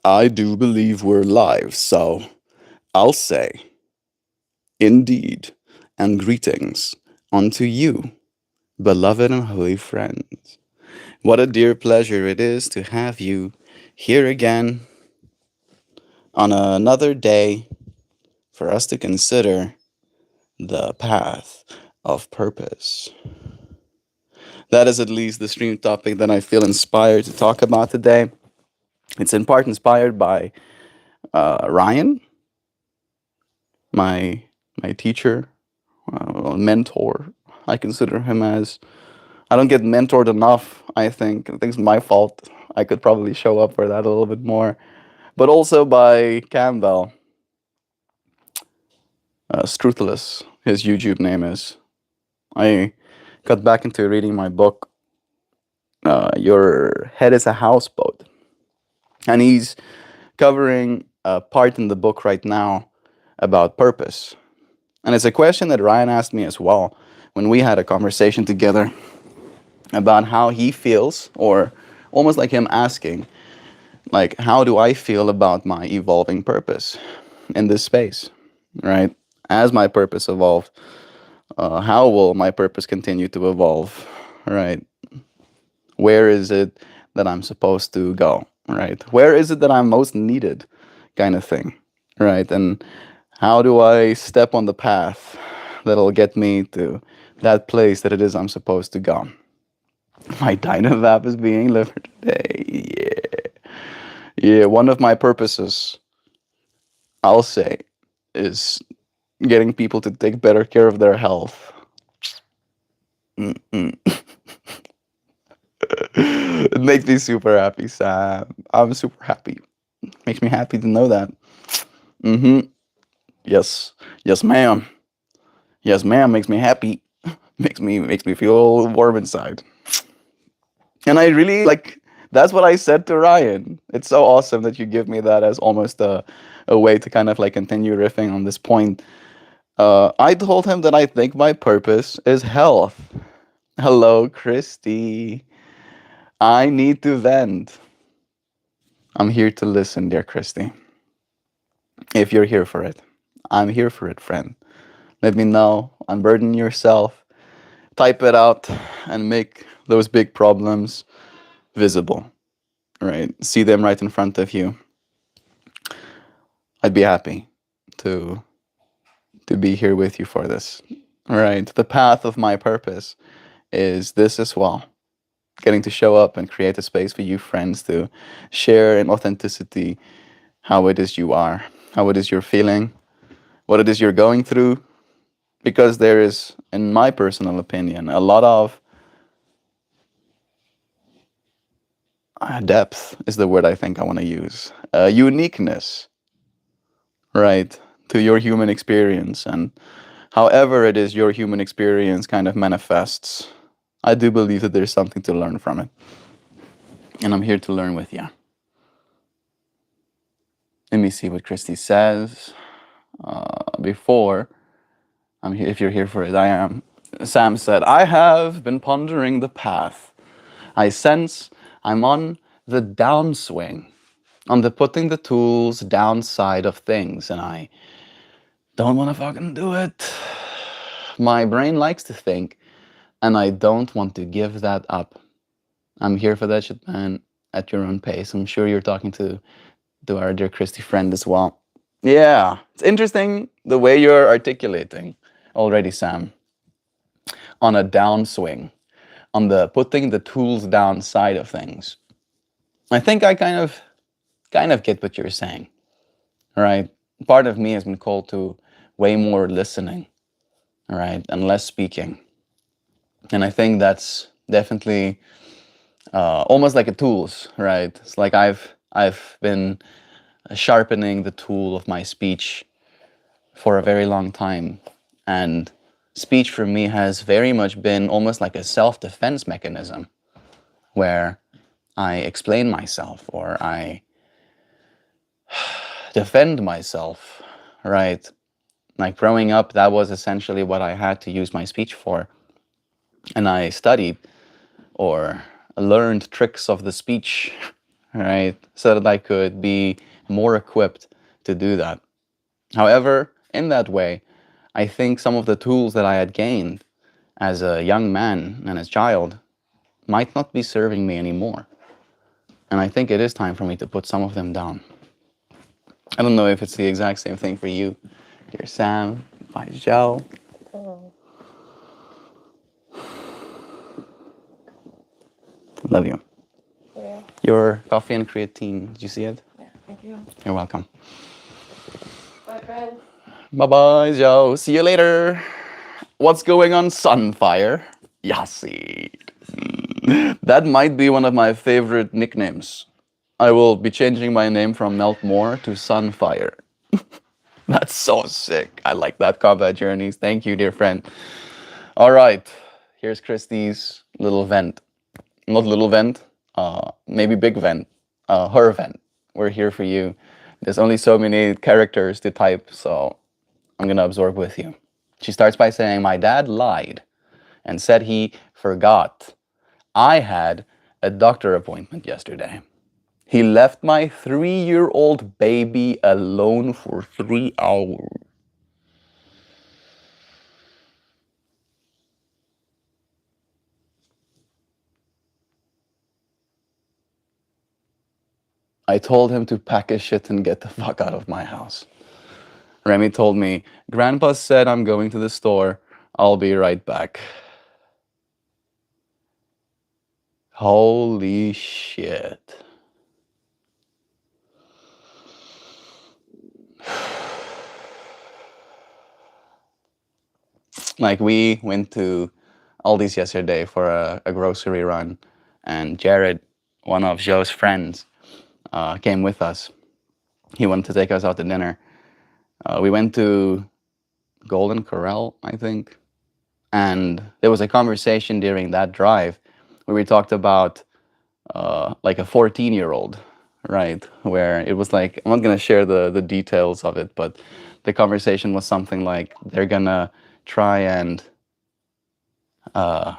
I do believe we're live, so I'll say, indeed, and greetings unto you, beloved and holy friends. What a dear pleasure it is to have you here again on another day for us to consider the path of purpose. That is at least the stream topic that I feel inspired to talk about today. It's in part inspired by Ryan, my my teacher, mentor. I consider him as. I don't get mentored enough. I think it's my fault. I could probably show up for that a little bit more, but also by Campbell, Struthless. His YouTube name is. I got back into reading my book. Your head is a houseboat, and he's covering a part in the book right now about purpose. And it's a question that Ryan asked me as well when we had a conversation together about how he feels, or almost like him asking, like, how do I feel about my evolving purpose in this space, right? As my purpose evolved, how will my purpose continue to evolve, right? Where is it that I'm supposed to go, right? Where is it that I'm most needed, kind of thing, right? And how do I step on the path that'll get me to that place that it is I'm supposed to go? My Dynavap is being delivered today. Yeah. Yeah, one of my purposes, I'll say, is getting people to take better care of their health. Mm-mm. It makes me super happy, Sam. I'm super happy. Makes me happy to know that. Mm-hmm. Yes. Yes, ma'am. Yes, ma'am. Makes me happy. Makes me feel warm inside. And I really like that's what I said to Ryan. It's so awesome that you give me that as almost a way to kind of like continue riffing on this point. I told him that I think my purpose is health. Hello, Christy. I need to vent. I'm here to listen, dear Christy. If you're here for it, I'm here for it, friend. Let me know. Unburden yourself. Type it out and make those big problems visible. Right? See them right in front of you. I'd be happy to be here with you for this. Right? The path of my purpose is this as well. Getting to show up and create a space for you friends to share in authenticity how it is you are, how it is you're feeling, what it is you're going through. Because there is, in my personal opinion, a lot of depth is the word I think I want to use. Uniqueness, right, to your human experience. And however it is your human experience kind of manifests, I do believe that there's something to learn from it. And I'm here to learn with you. Let me see what Christy says. Before, I'm here, if you're here for it, I am. Sam said, I have been pondering the path. I sense I'm on the downswing, on the putting the tools downside of things, and I don't want to fucking do it. My brain likes to think, and I don't want to give that up. I'm here for that shit, man, at your own pace. I'm sure you're talking to our dear Christy friend as well. Yeah, it's interesting the way you're articulating already, Sam, on a downswing, on the putting the tools down side of things. I think I kind of get what you're saying, right? Part of me has been called to way more listening, right, and less speaking. And I think that's definitely almost like a tools, right? It's like I've been sharpening the tool of my speech for a very long time, and speech for me has very much been almost like a self-defense mechanism, where I explain myself or I defend myself, right? Like growing up, that was essentially what I had to use my speech for. And I studied or learned tricks of the speech, right? So that I could be more equipped to do that. However, in that way, I think some of the tools that I had gained as a young man and as a child might not be serving me anymore. And I think it is time for me to put some of them down. I don't know if it's the exact same thing for you, dear Sam, by Joe. Love you. Yeah. Your coffee and creatine, did you see it? Yeah, thank you. You're welcome. Bye, friend. Bye-bye, Joe. See you later. What's going on, Sunfire? Yassi. That might be one of my favorite nicknames. I will be changing my name from MeltMore to Sunfire. That's so sick. I like that combat journeys. Thank you, dear friend. All right. Here's Christie's little vent. Not little vent, maybe big vent. Her vent. We're here for you. There's only so many characters to type, so I'm gonna absorb with you. She starts by saying, my dad lied and said he forgot. I had a doctor appointment yesterday. He left my 3-year-old baby alone for 3 hours. I told him to pack his shit and get the fuck out of my house. Remy told me, Grandpa said I'm going to the store. I'll be right back. Holy shit. Like, we went to Aldi's yesterday for a grocery run, and Jared, one of Joe's friends, came with us. He wanted to take us out to dinner. We went to Golden Corral, I think. And there was a conversation during that drive where we talked about like a 14-year-old, right? Where it was like, I'm not going to share the details of it, but the conversation was something like they're going to try and they're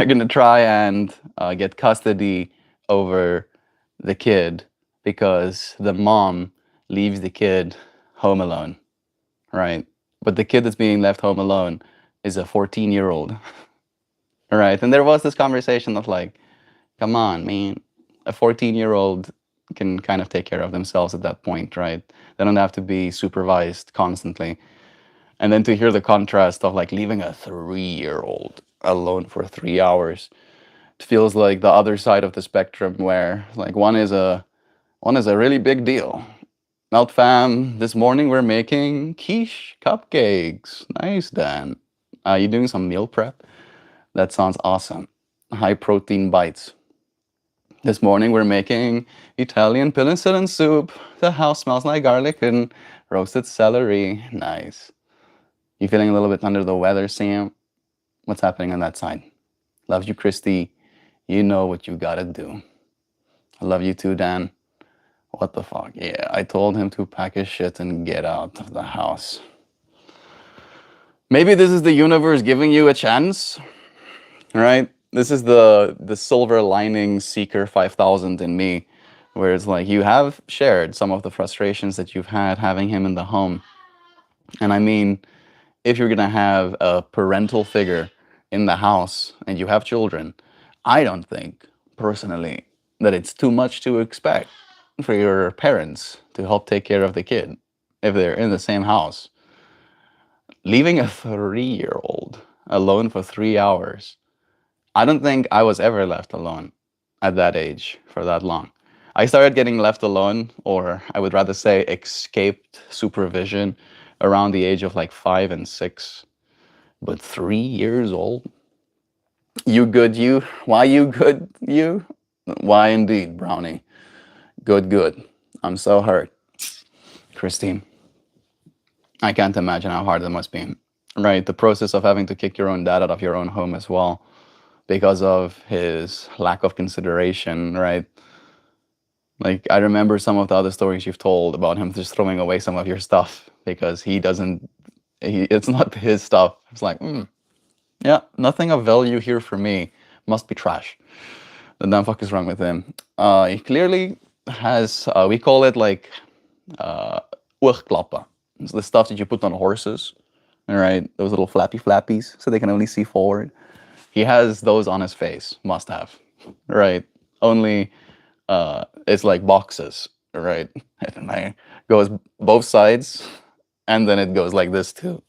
going to try and get custody over the kid because the mom leaves the kid home alone, right? But the kid that's being left home alone is a 14-year-old, right? And there was this conversation of like, come on, man, a 14-year-old can kind of take care of themselves at that point, right? They don't have to be supervised constantly. And then to hear the contrast of like leaving a 3-year-old alone for 3 hours, it feels like the other side of the spectrum where like one is a really big deal. Melt fam, this morning we're making quiche cupcakes. Nice, Dan. You doing some meal prep? That sounds awesome. High protein bites. This morning we're making Italian penicillin soup. The house smells like garlic and roasted celery. Nice. You feeling a little bit under the weather, Sam? What's happening on that side? Love you, Christy. You know what you gotta do. I love you too, Dan. What the fuck? Yeah, I told him to pack his shit and get out of the house. Maybe this is the universe giving you a chance, right? This is the silver lining seeker 5000 in me, where it's like you have shared some of the frustrations that you've had having him in the home. And I mean, if you're gonna have a parental figure in the house and you have children, I don't think, personally, that it's too much to expect for your parents to help take care of the kid if they're in the same house. Leaving a 3-year-old alone for 3 hours, I don't think I was ever left alone at that age for that long. I started getting left alone, or I would rather say escaped supervision, around the age of like 5 and 6. But 3 years old? You good, you? Why you good, you? Why indeed, Brownie? Good, good. I'm so hurt. Christine, I can't imagine how hard that must be. Right? The process of having to kick your own dad out of your own home as well because of his lack of consideration, right? Like, I remember some of the other stories you've told about him just throwing away some of your stuff because it's not his stuff. It's like, yeah, nothing of value here for me. Must be trash. The dumb fuck is wrong with him? He clearly has, we call it like oogklappen. It's the stuff that you put on horses, all right? Those little flappy flappies, so they can only see forward. He has those on his face, must have, right? Only it's like boxes, right? And it goes both sides, and then it goes like this too.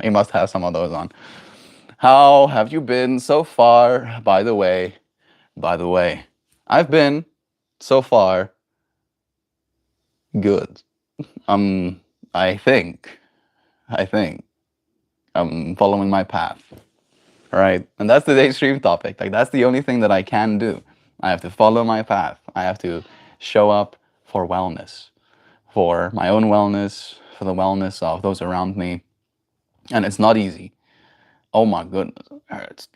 He must have some of those on. How have you been so far? By the way, I've been so far good. I think I'm following my path, right? And that's today's stream topic. Like that's the only thing that I can do. I have to follow my path. I have to show up for wellness, for my own wellness, for the wellness of those around me. And it's not easy. Oh my goodness. It's,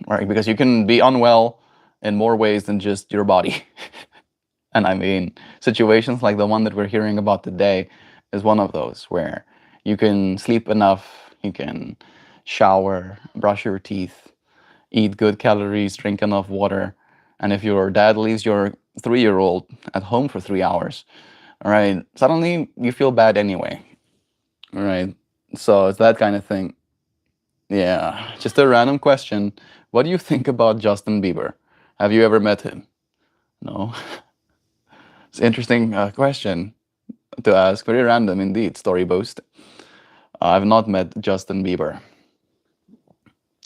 right? Because you can be unwell in more ways than just your body. And I mean, situations like the one that we're hearing about today is one of those where you can sleep enough, you can shower, brush your teeth, eat good calories, drink enough water. And if your dad leaves your 3-year-old at home for 3 hours, all right, suddenly you feel bad anyway. All right. So it's that kind of thing. Yeah. Just a random question. What do you think about Justin Bieber? Have you ever met him? No. It's an interesting question to ask. Very random indeed, story boast. I've not met Justin Bieber.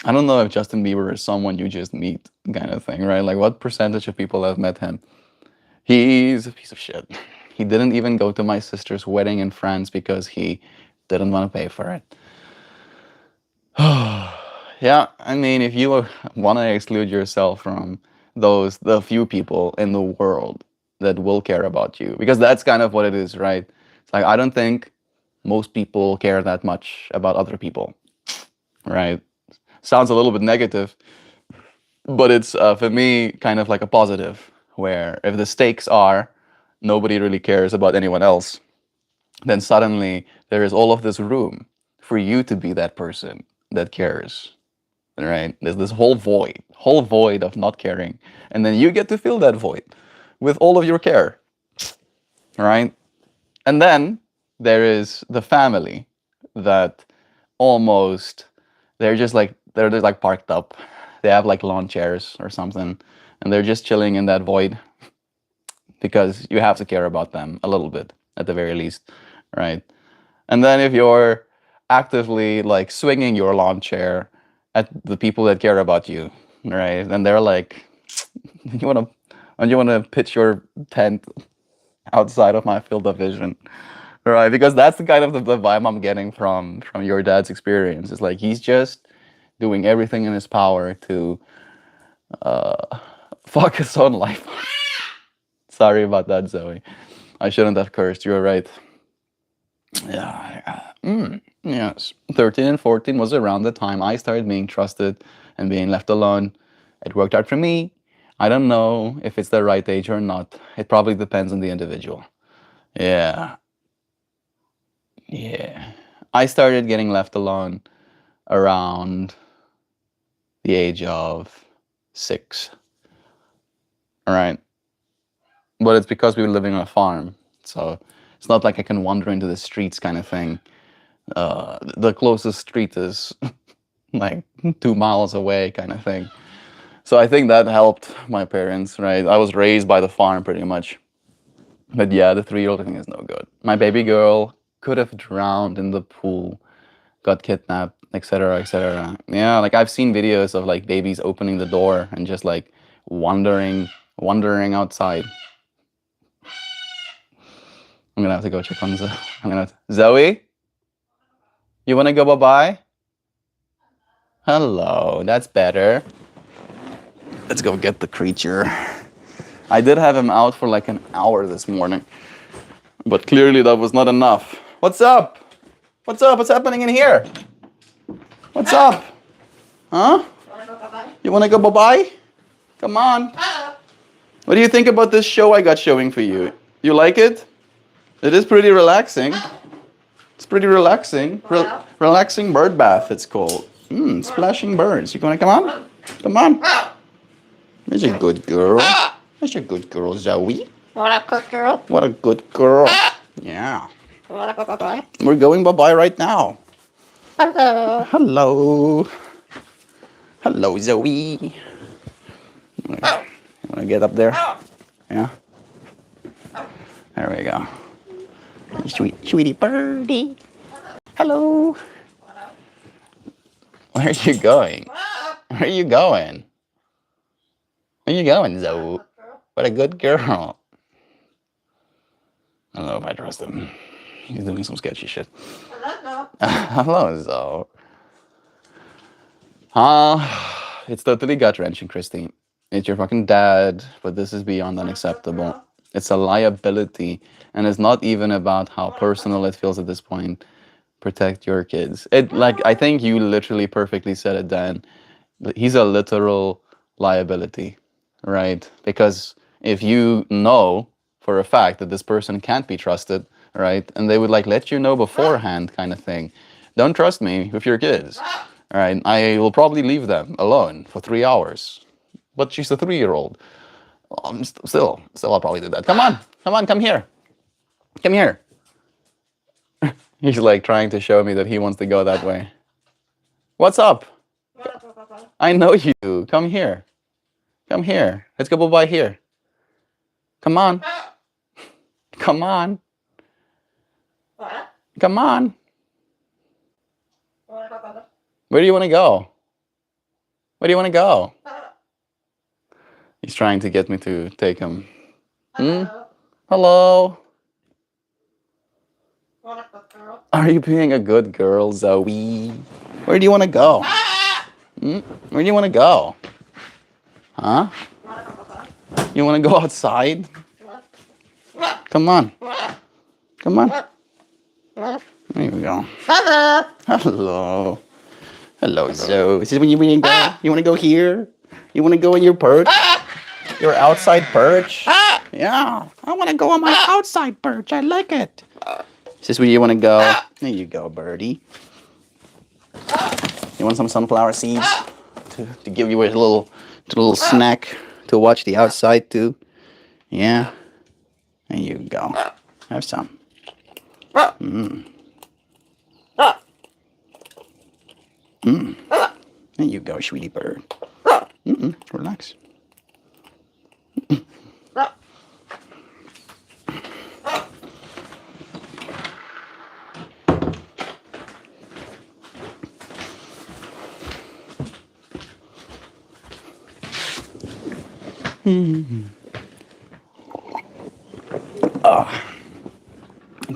I don't know if Justin Bieber is someone you just meet kind of thing, right? Like what percentage of people have met him? He's a piece of shit. He didn't even go to my sister's wedding in France because he didn't want to pay for it. Yeah, I mean, if you want to exclude yourself from the few people in the world that will care about you, because that's kind of what it is, right? It's like, I don't think most people care that much about other people, right? Sounds a little bit negative, but it's, for me, kind of like a positive, where if the stakes are nobody really cares about anyone else, then suddenly there is all of this room for you to be that person that cares, right? There's this whole void of not caring, and then you get to fill that void with all of your care, right? And then there is the family that almost they're just like parked up. They have like lawn chairs or something, and they're just chilling in that void because you have to care about them a little bit at the very least, right? And then if you're actively like swinging your lawn chair at the people that care about you, right? And they're like, you want to pitch your tent outside of my field of vision, right? Because that's the kind of the vibe I'm getting from your dad's experience. It's like he's just doing everything in his power to fuck his own life. Sorry about that, Zoe. I shouldn't have cursed. You're right. Yeah. Yes. 13 and 14 was around the time I started being trusted and being left alone. It worked out for me. I don't know if it's the right age or not. It probably depends on the individual. Yeah. Yeah. I started getting left alone around the age of 6. All right. But it's because we were living on a farm. So it's not like I can wander into the streets kind of thing. The closest street is like 2 miles away kind of thing. So I think that helped my parents, right? I was raised by the farm pretty much. But yeah, the 3-year-old thing is no good. My baby girl could have drowned in the pool, got kidnapped, etc., etc. Yeah, like I've seen videos of like babies opening the door and just like wandering outside. I'm gonna have to go check on Zoe. Zoe? You wanna go bye-bye? Hello, that's better. Let's go get the creature. I did have him out for like an hour this morning, but clearly that was not enough. What's up? What's up? What's happening in here? What's up? Huh? You wanna go bye-bye? Come on. What do you think about this show I got showing for you? You like it? It is pretty relaxing. It's pretty relaxing. Relaxing bird bath, it's called. Splashing birds. You wanna come on? Come on. That's a good girl. That's a good girl, Zoe. What a good girl. What a good girl. Yeah. What a good boy. We're going bye-bye right now. Hello. Hello. Hello, Zoe. You wanna get up there? Yeah. There we go. Sweetie birdie. Hello. Where are you going? Where are you going? Where are you going, Zoe? What a good girl. I don't know if I trust him. He's doing some sketchy shit. Hello, Zoe. It's totally gut-wrenching, Christine. It's your fucking dad, but this is beyond unacceptable. It's a liability, and it's not even about how personal it feels at this point. Protect your kids. I think you literally perfectly said it, Dan. He's a literal liability, right? Because if you know for a fact that this person can't be trusted, right, and they would like let you know beforehand, kind of thing, don't trust me with your kids, all right? I will probably leave them alone for 3 hours, but she's a 3-year-old. Still, I'll probably do that. Come on, come here, come here. He's like trying to show me that he wants to go that way. What's up? I know you. Come here. Come here. Let's go bye-bye here. Come on. Come on. Come on. Where do you want to go? Where do you want to go? He's trying to get me to take him. Hello. Are you being a good girl, Zoe? Where do you want to go? Where do you want to go? Huh? You want to go outside? Come on. Come on. There we go. Hello. Hello, Zoe. This is when you want to go? You want to go here? You want to go in your perch? Your outside perch? Yeah. I want to go on my outside perch. I like it. Is this where you want to go? There you go, birdie. You want some sunflower seeds to give you a little snack to watch the outside too? Yeah. There you go. Have some. There you go, sweetie bird. Relax.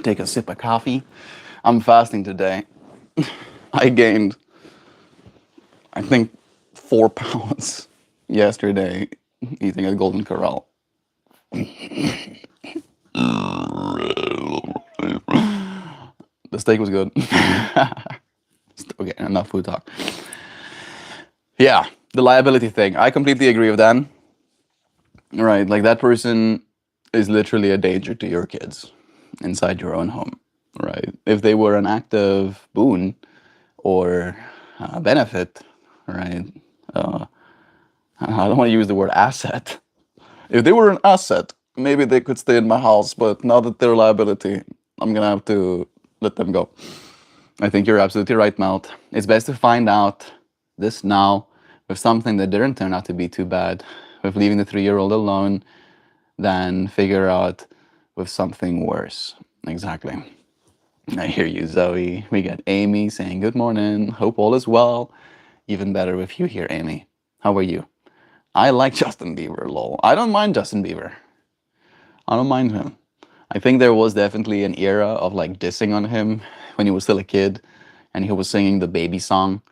Take a sip of coffee. I'm fasting today. I gained, I think, 4 pounds yesterday eating at Golden Corral. The steak was good. Okay, enough food talk. Yeah, the liability thing. I completely agree with Dan. Right, like that person is literally a danger to your kids inside your own home, right? If they were an active boon or benefit, right? I don't want to use the word asset. If they were an asset, maybe they could stay in my house, but now that they're a liability, I'm gonna have to let them go. I think you're absolutely right, Melt. It's best to find out this now with something that didn't turn out to be too bad, with leaving the 3-year-old alone, than figure out with something worse. Exactly. I hear you, Zoe. We got Amy saying good morning. Hope all is well. Even better with you here, Amy. How are you? I like Justin Bieber, lol. I don't mind Justin Bieber. I don't mind him. I think there was definitely an era of like dissing on him when he was still a kid and he was singing the baby song.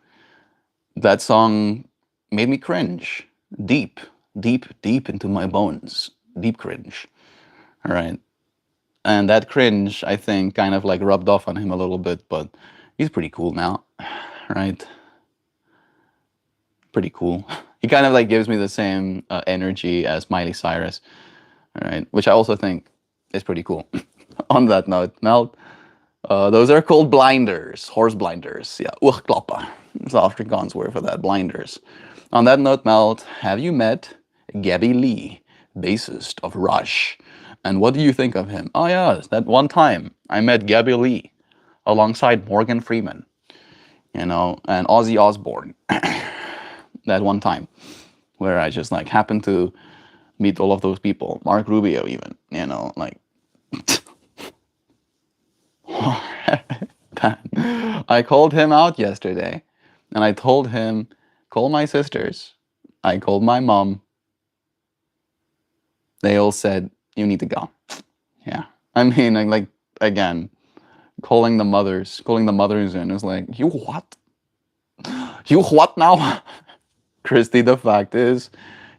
That song made me cringe. Deep into my bones. Deep cringe. All right. And that cringe, I think, kind of like rubbed off on him a little bit, but he's pretty cool now, right? Pretty cool. He kind of like gives me the same energy as Miley Cyrus, all right? Which I also think is pretty cool. On that note, Melt, those are called blinders, horse blinders. Yeah, oogklappen. It's the Afrikaans word for that, blinders. On that note, Melt, have you met Gabby Lee, bassist of Rush. And what do you think of him? Oh, yeah, that one time I met Gabby Lee alongside Morgan Freeman, and Ozzy Osbourne. That one time where I just like happened to meet all of those people, Mark Rubio even, like I called him out yesterday and I told him, call my sisters. I called my mom. They all said, you need to go. Yeah. I mean, like again, calling the mothers in is like, you what? You what now? Christy, the fact is,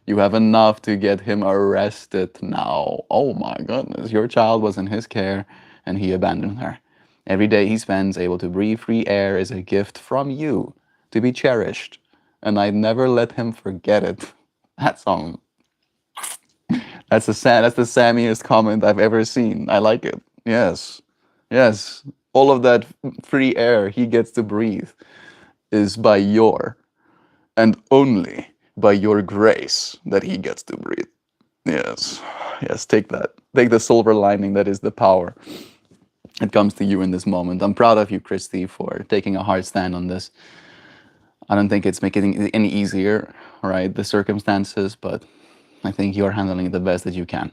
you have enough to get him arrested now. Oh my goodness, your child was in his care and he abandoned her. Every day he spends able to breathe free air is a gift from you to be cherished. And I'd never let him forget it. That song. That's the Sammiest comment I've ever seen. I like it. Yes. Yes. All of that free air he gets to breathe is by your and only by your grace that he gets to breathe. Yes. Yes, take that. Take the silver lining that is the power. It comes to you in this moment. I'm proud of you, Christy, for taking a hard stand on this. I don't think it's making it any easier, right, the circumstances, but I think you're handling it the best that you can.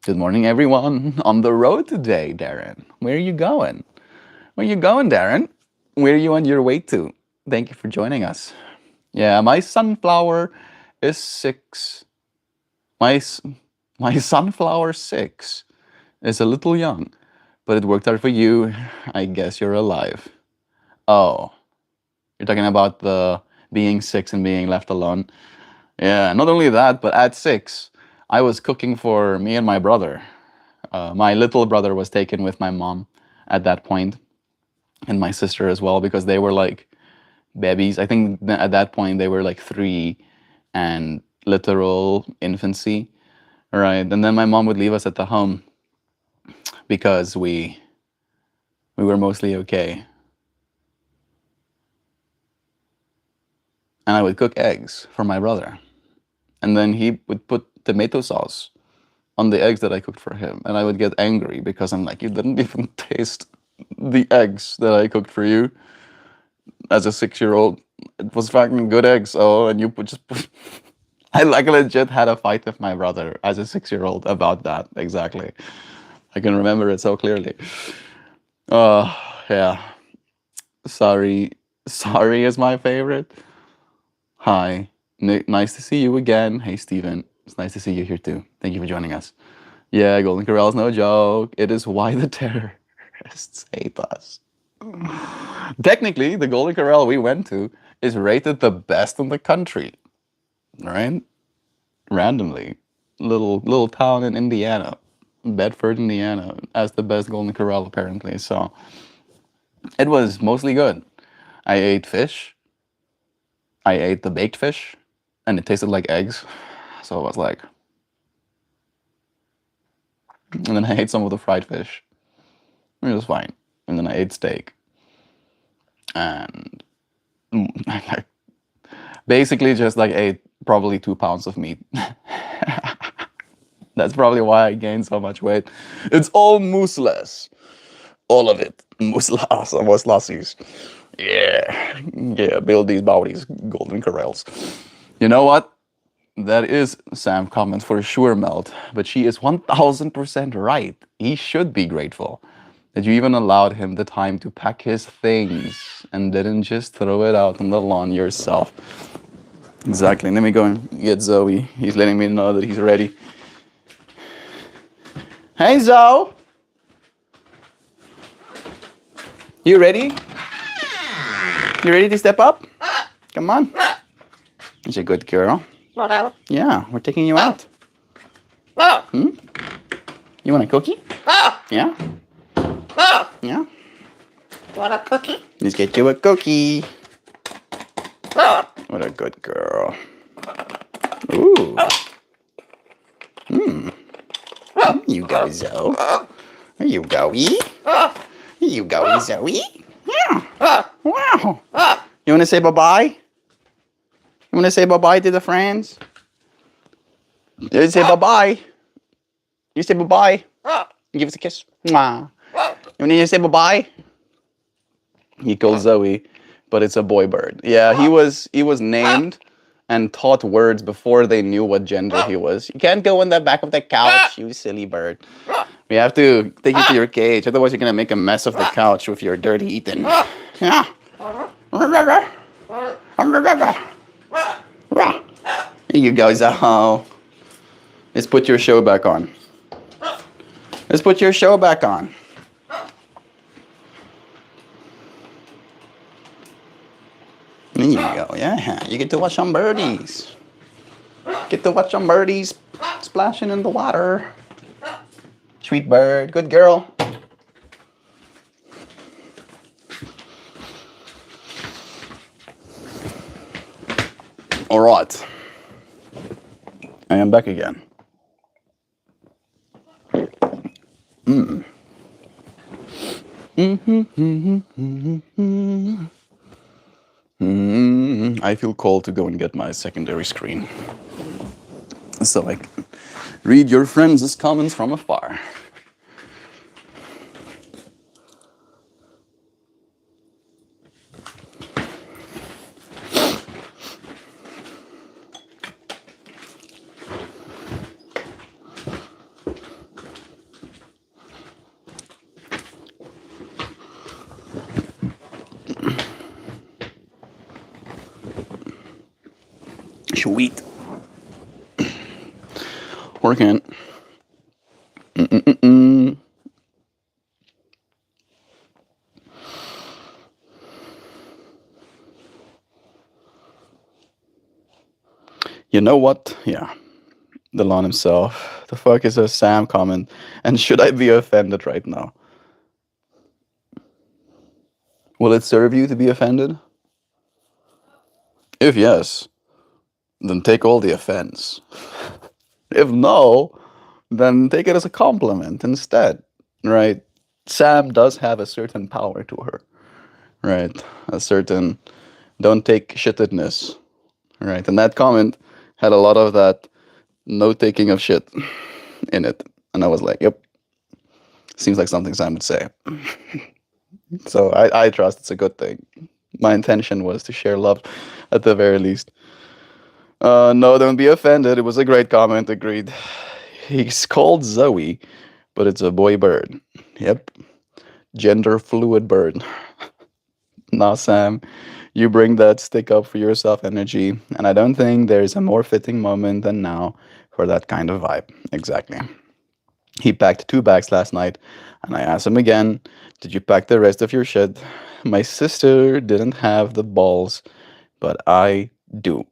Good morning, everyone. On the road today, Darren. Where are you going? Where are you going, Darren? Where are you on your way to? Thank you for joining us. Yeah, my sunflower is 6. My sunflower 6 is a little young, but it worked out for you. I guess you're alive. Oh, you're talking about the being 6 and being left alone. Yeah, not only that, but at 6, I was cooking for me and my brother. My little brother was taken with my mom at that point, and my sister as well, because they were like babies. I think at that point they were like 3 and literal infancy, right? And then my mom would leave us at the home because we were mostly okay. And I would cook eggs for my brother. And then he would put tomato sauce on the eggs that I cooked for him. And I would get angry because I'm like, you didn't even taste the eggs that I cooked for you as a 6-year-old. It was fucking good eggs. Oh, and you just put... I like legit had a fight with my brother as a 6-year-old about that. Exactly. I can remember it so clearly. Oh, yeah. Sorry is my favorite. Hi. Nice to see you again. Hey, Steven. It's nice to see you here too. Thank you for joining us. Yeah, Golden Corral's no joke. It is why the terrorists hate us. Technically, the Golden Corral we went to is rated the best in the country. Right? Randomly. Little town in Indiana. Bedford, Indiana, as the best Golden Corral apparently. So it was mostly good. I ate fish. I ate the baked fish, and it tasted like eggs. So I was like, and then I ate some of the fried fish. It was fine. And then I ate steak. And I basically just like ate probably 2 pounds of meat. That's probably why I gained so much weight. It's all moose-less. All of it. Moose-lassies. Yeah, build these bodies, Golden Corrals. You know what? That is Sam comments for sure, Melt. But she is 1000% right. He should be grateful that you even allowed him the time to pack his things and didn't just throw it out on the lawn yourself. Exactly. Let me go and get Zoe. He's letting me know that he's ready. Hey, Zoe. You ready? You ready to step up? Come on. You're a good girl. Yeah, we're taking you out. Hmm? You want a cookie? Yeah? Yeah? Want a cookie? Let's get you a cookie. What a good girl. Ooh. There you go, Zoe. There you go, Here you go, Zoe. Yeah. Wow. You want to say bye-bye? You want to say bye-bye to the friends? You say bye-bye. You say bye-bye. Give us a kiss. Mwah. You need to say bye-bye? He calls Zoe, but it's a boy bird. Yeah, he was named and taught words before they knew what gender he was. You can't go in the back of the couch, you silly bird. We have to take you to your cage, otherwise you're gonna make a mess of the couch with your dirty eating. Yeah. Here you go, Zaho. Let's put your show back on. Let's put your show back on. There you go, yeah. You get to watch some birdies. Get to watch some birdies splashing in the water. Sweet bird, good girl. All right. I am back again. I feel called to go and get my secondary screen, so I can read your friends' comments from afar. Sweet. Working. You know what? Yeah. The lawn himself. The fuck is a Sam comment? And should I be offended right now? Will it serve you to be offended? If yes, then take all the offense. If no, then take it as a compliment instead, right? Sam does have a certain power to her, right? A certain don't take shittedness, right? And that comment had a lot of that no taking of shit in it. And I was like, yep, seems like something Sam would say. So I trust it's a good thing. My intention was to share love at the very least. No, don't be offended. It was a great comment, agreed. He's called Zoe, but it's a boy bird. Yep. Gender fluid bird. Nah, Sam, you bring that stick up for yourself energy, and I don't think there's a more fitting moment than now for that kind of vibe. Exactly. He packed 2 bags last night, and I asked him again, did you pack the rest of your shit? My sister didn't have the balls, but I do.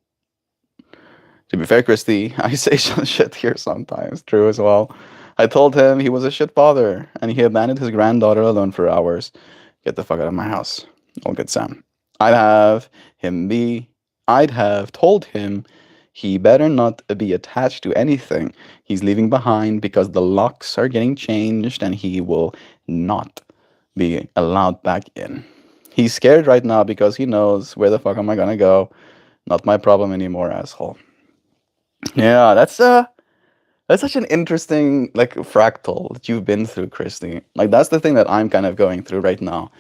To be fair, Christy, I say some shit here sometimes. True as well. I told him he was a shit father, and he abandoned his granddaughter alone for hours. Get the fuck out of my house. All good, Sam. I'd have him be. I'd have told him he better not be attached to anything he's leaving behind because the locks are getting changed and he will not be allowed back in. He's scared right now because he knows where the fuck am I gonna go. Not my problem anymore, asshole. Yeah, that's such an interesting like fractal that you've been through, Christy. Like that's the thing that I'm kind of going through right now,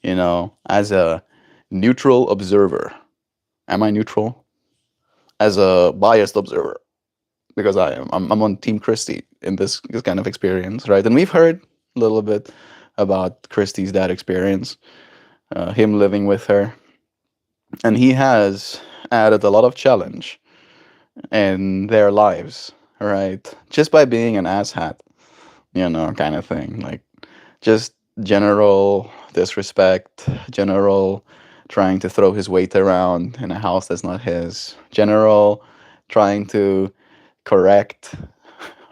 as a neutral observer. Am I neutral? As a biased observer, because I am. I'm on Team Christy in this kind of experience, right? And we've heard a little bit about Christy's dad experience, him living with her, and he has added a lot of challenge in their lives, right? Just by being an asshat, kind of thing. Like just general disrespect, general trying to throw his weight around in a house that's not his, general trying to correct,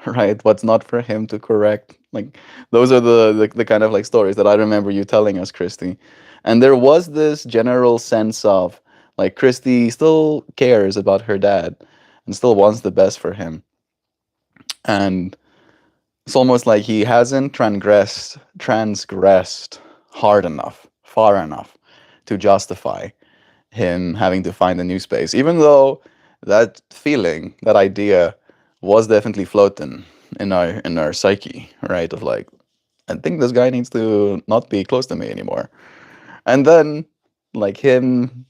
right? What's not for him to correct. Like those are the kind of like stories that I remember you telling us, Christy. And there was this general sense of like Christy still cares about her dad and still wants the best for him. And it's almost like he hasn't transgressed hard enough, far enough to justify him having to find a new space. Even though that feeling, that idea was definitely floating in our psyche, right? Of like, I think this guy needs to not be close to me anymore. And then, like him,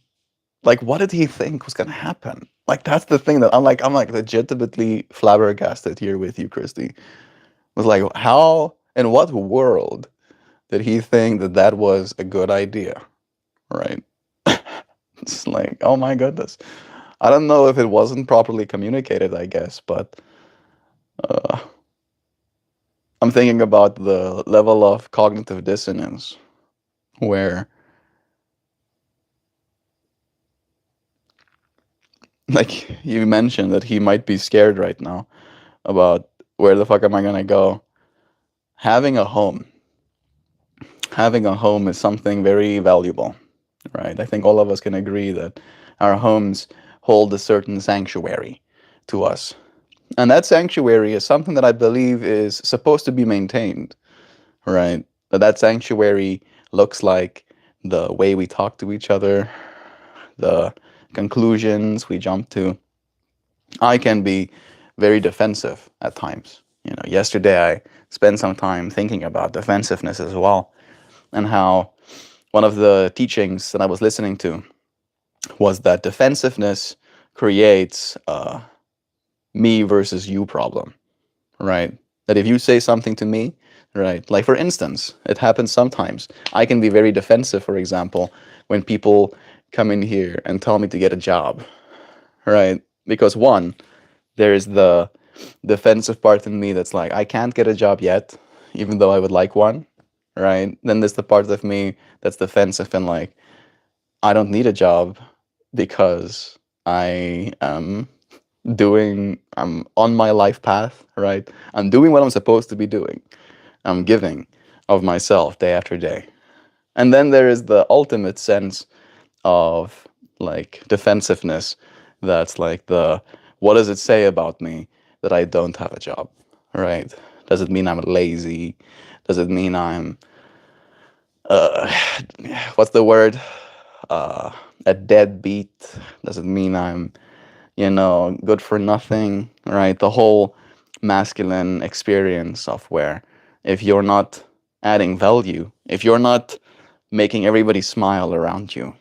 like what did he think was gonna happen? Like that's the thing that I'm like legitimately flabbergasted here with you, Christy. Was like, how in what world did he think that that was a good idea, right? It's like, oh my goodness. I don't know if it wasn't properly communicated, I guess, but uh, I'm thinking about the level of cognitive dissonance where, like, you mentioned that he might be scared right now about where the fuck am I gonna go. Having a home, having a home is something very valuable, right? I think all of us can agree that our homes hold a certain sanctuary to us. And that sanctuary is something that I believe is supposed to be maintained, right? That sanctuary looks like the way we talk to each other, the conclusions we jump to. I can be very defensive at times. You know, yesterday I spent some time thinking about defensiveness as well, and how one of the teachings that I was listening to was that defensiveness creates a me versus you problem, right? That if you say something to me, right, like for instance, it happens sometimes. I can be very defensive, for example, when people come in here and tell me to get a job, right? Because one, there's the defensive part in me that's like, I can't get a job yet, even though I would like one, right? Then there's the part of me that's defensive and like, I don't need a job because I'm on my life path, right? I'm doing what I'm supposed to be doing. I'm giving of myself day after day. And then there is the ultimate sense of like defensiveness that's like the what does it say about me that I don't have a job, right? Does it mean I'm lazy? Does it mean I'm uh what's the word? A deadbeat? Does it mean I'm, you know, good for nothing, right? The whole masculine experience of where if you're not adding value, if you're not making everybody smile around you,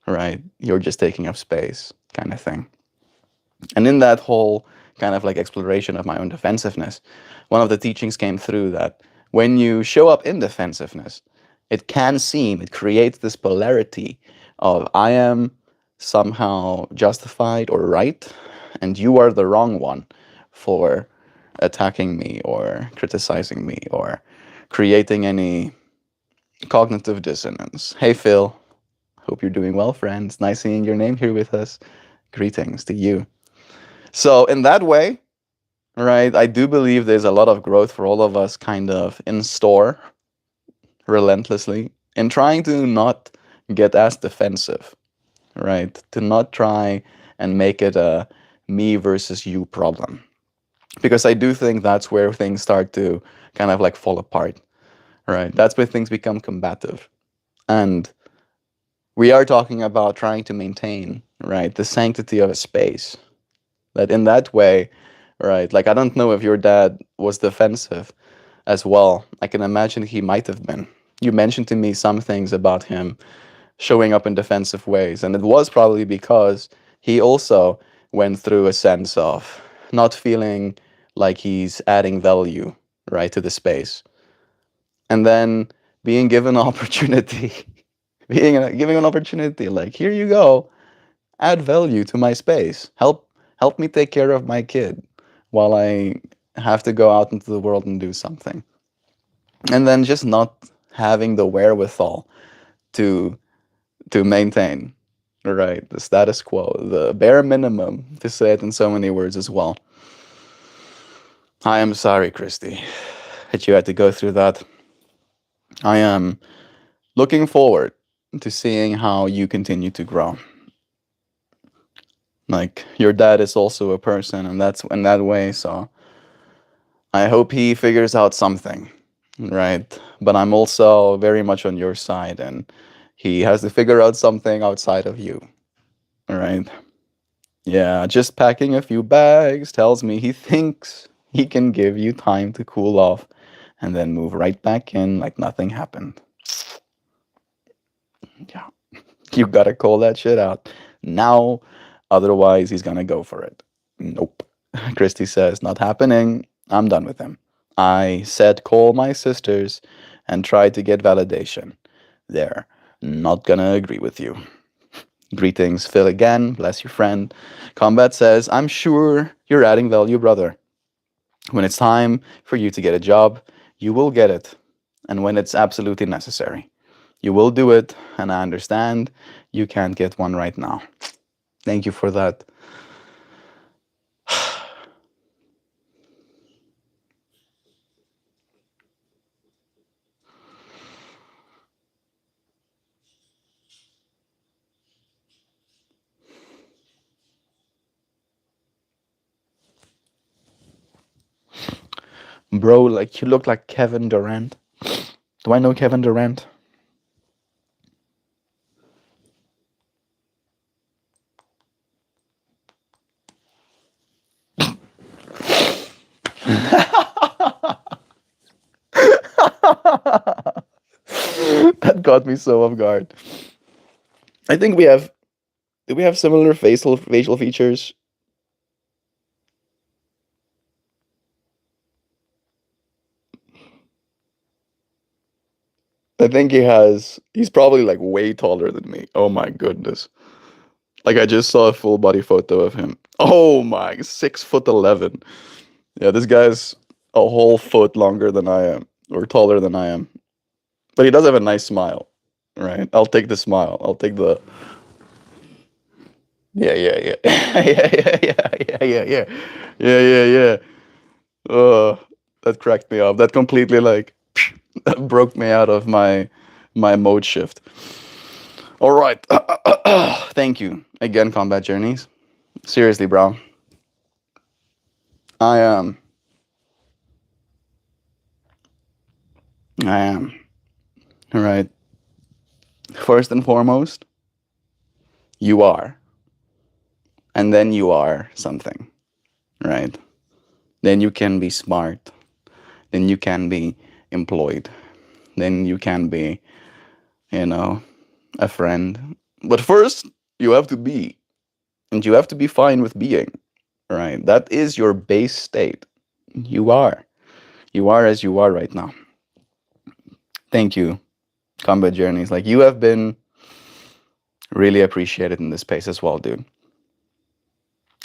right, you're just taking up space, kind of thing. And in that whole kind of like exploration of my own defensiveness, one of the teachings came through that when you show up in defensiveness, it can seem, it creates this polarity of I am somehow justified or right, and you are the wrong one for attacking me or criticizing me or creating any cognitive dissonance. Hey, Phil. Hope you're doing well, friends. Nice seeing your name here with us. Greetings to you. So, in that way, right, I do believe there's a lot of growth for all of us kind of in store relentlessly in trying to not get as defensive, right? To not try and make it a me versus you problem. Because I do think that's where things start to kind of like fall apart, right? That's where things become combative. And we are talking about trying to maintain, right, the sanctity of a space. That in that way, right, like I don't know if your dad was defensive as well. I can imagine he might have been. You mentioned to me some things about him showing up in defensive ways, and it was probably because he also went through a sense of not feeling like he's adding value, right, to the space. And then being given an opportunity, giving an opportunity, like, here you go, add value to my space. Help me take care of my kid while I have to go out into the world and do something. And then just not having the wherewithal to maintain, right, the status quo, the bare minimum, to say it in so many words as well. I am sorry, Christy, that you had to go through that. I am looking forward to seeing how you continue to grow. Like your dad is also a person, and that's in that way. So I hope he figures out something, right? But I'm also very much on your side, and he has to figure out something outside of you, right? Yeah, just packing a few bags tells me he thinks he can give you time to cool off and then move right back in like nothing happened. Yeah, you gotta call that shit out now, otherwise, he's gonna go for it. Nope. Christy says, not happening. I'm done with him. I said, call my sisters and try to get validation. They're not gonna agree with you. Greetings, Phil again. Bless your friend. Combat says, I'm sure you're adding value, brother. When it's time for you to get a job, you will get it. And when it's absolutely necessary, you will do it. And I understand you can't get one right now. Thank you for that. Bro, like you look like Kevin Durant. Do I know Kevin Durant? That got me so off guard. I think we have do we have similar facial features? I think he's probably like way taller than me. Oh my goodness. Like I just saw a full body photo of him. Oh my, 6'11". Yeah, this guy's a whole foot longer than I am, or taller than I am. But he does have a nice smile, right? I'll take the smile. I'll take the yeah, yeah, yeah, yeah, yeah, yeah, yeah, yeah, yeah, yeah, yeah. That cracked me up. That completely like broke me out of my mode shift. All right, thank you again, Combat Journeys. Seriously, bro, I am all right. First and foremost, you are, and then you are something, right? Then you can be smart. Then you can be employed. Then you can be, you know, a friend. But first, you have to be, and you have to be fine with being, right? That is your base state. You are. You are as you are right now. Thank you, Combat Journeys. Like, you have been really appreciated in this space as well, dude.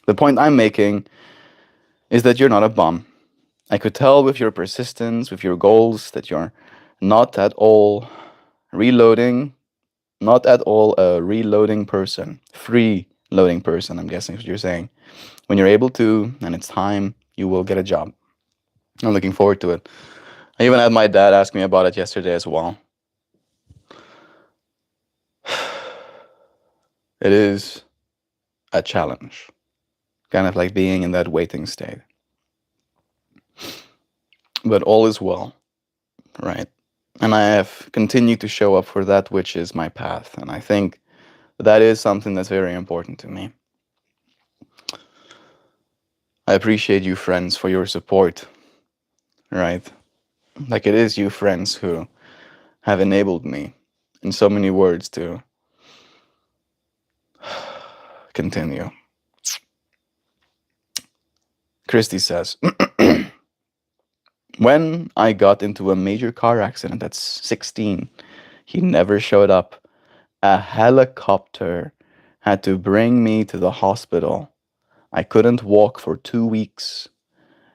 The point I'm making is that you're not a bum. I could tell with your persistence, with your goals, that you're not at all reloading, not at all a reloading person, free loading person, I'm guessing is what you're saying. When you're able to, and it's time, you will get a job. I'm looking forward to it. I even had my dad ask me about it yesterday as well. It is a challenge, kind of like being in that waiting state. But all is well, right? And I have continued to show up for that which is my path. And I think that is something that's very important to me. I appreciate you, friends, for your support, right? Like it is you, friends, who have enabled me in so many words to continue. Christy says, when I got into a major car accident at 16, he never showed up. A helicopter had to bring me to the hospital. I couldn't walk for 2 weeks,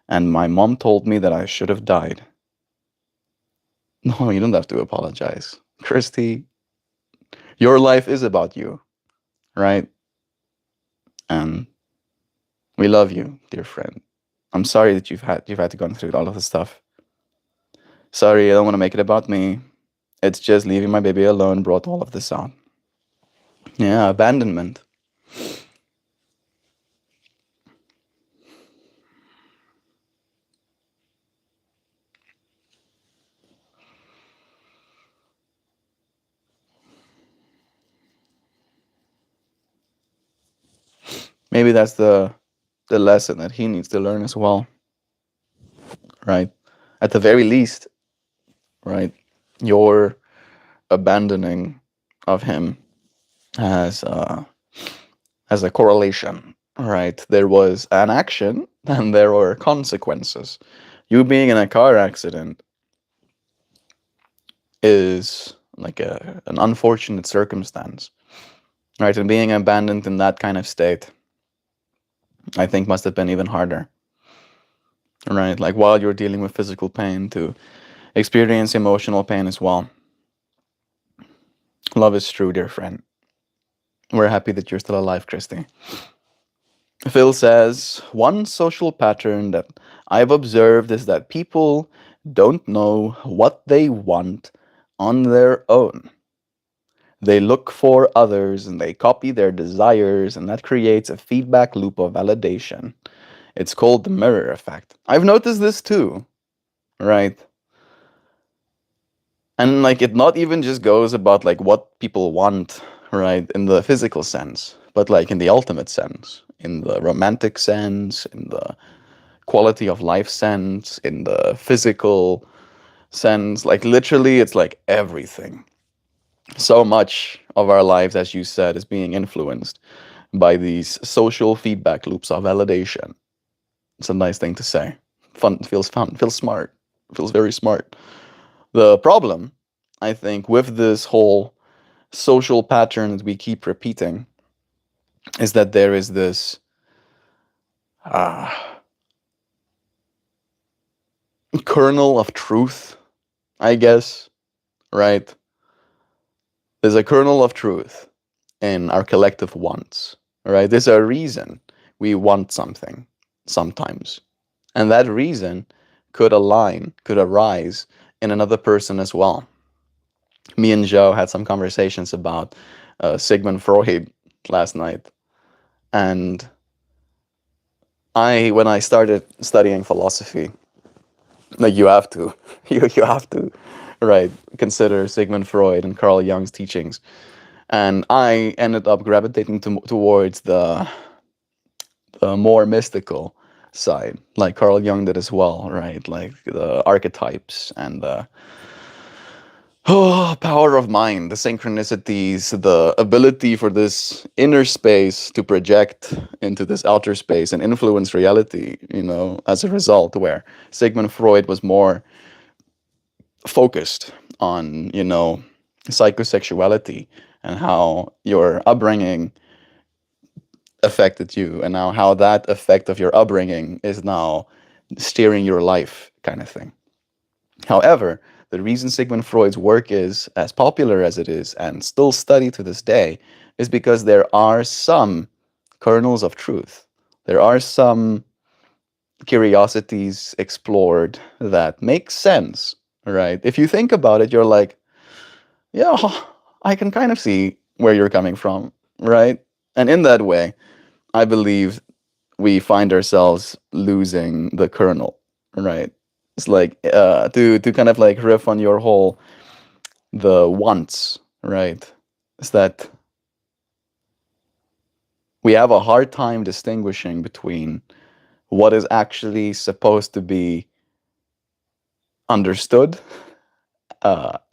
and my mom told me that I should have died. No, you don't have to apologize. Christy, your life is about you, right? And we love you, dear friend. I'm sorry that you've had to go through all of this stuff. Sorry, I don't want to make it about me. It's just leaving my baby alone brought all of this on. Yeah, abandonment. Maybe that's the lesson that he needs to learn as well, right? At the very least, right? Your abandoning of him has has a correlation, right? There was an action and there were consequences. You being in a car accident is like an unfortunate circumstance, right? And being abandoned in that kind of state, I think, must have been even harder, right? Like while you're dealing with physical pain, to experience emotional pain as well. Love is true, dear friend. We're happy that you're still alive, Christy. Phil says, one social pattern that I've observed is that people don't know what they want on their own. They look for others and they copy their desires, and that creates a feedback loop of validation. It's called the mirror effect. I've noticed this too, right? And like it not even just goes about like what people want, right, in the physical sense, but like in the ultimate sense, in the romantic sense, in the quality of life sense, in the physical sense. Like literally, it's like everything. So much of our lives, as you said, is being influenced by these social feedback loops of validation. It's a nice thing to say. Fun, feels smart, feels very smart. The problem, I think, with this whole social pattern that we keep repeating is that there is this uh, kernel of truth, I guess, right? There's a kernel of truth in our collective wants, right? There's a reason we want something sometimes. And that reason could arise in another person as well. Me and Joe had some conversations about Sigmund Freud last night. And when I started studying philosophy, like you have to, you have to, right, consider Sigmund Freud and Carl Jung's teachings. And I ended up gravitating towards the more mystical side, like Carl Jung did as well, right? Like the archetypes and the power of mind, the synchronicities, the ability for this inner space to project into this outer space and influence reality, as a result, where Sigmund Freud was more focused on, psychosexuality and how your upbringing affected you, and now how that effect of your upbringing is now steering your life, kind of thing. However, the reason Sigmund Freud's work is as popular as it is and still studied to this day is because there are some kernels of truth. There are some curiosities explored that make sense, right? If you think about it, you're like, yeah, I can kind of see where you're coming from, right? And in that way, I believe we find ourselves losing the kernel, right? It's like to kind of like riff on your whole the wants, right? Is that we have a hard time distinguishing between what is actually supposed to be understood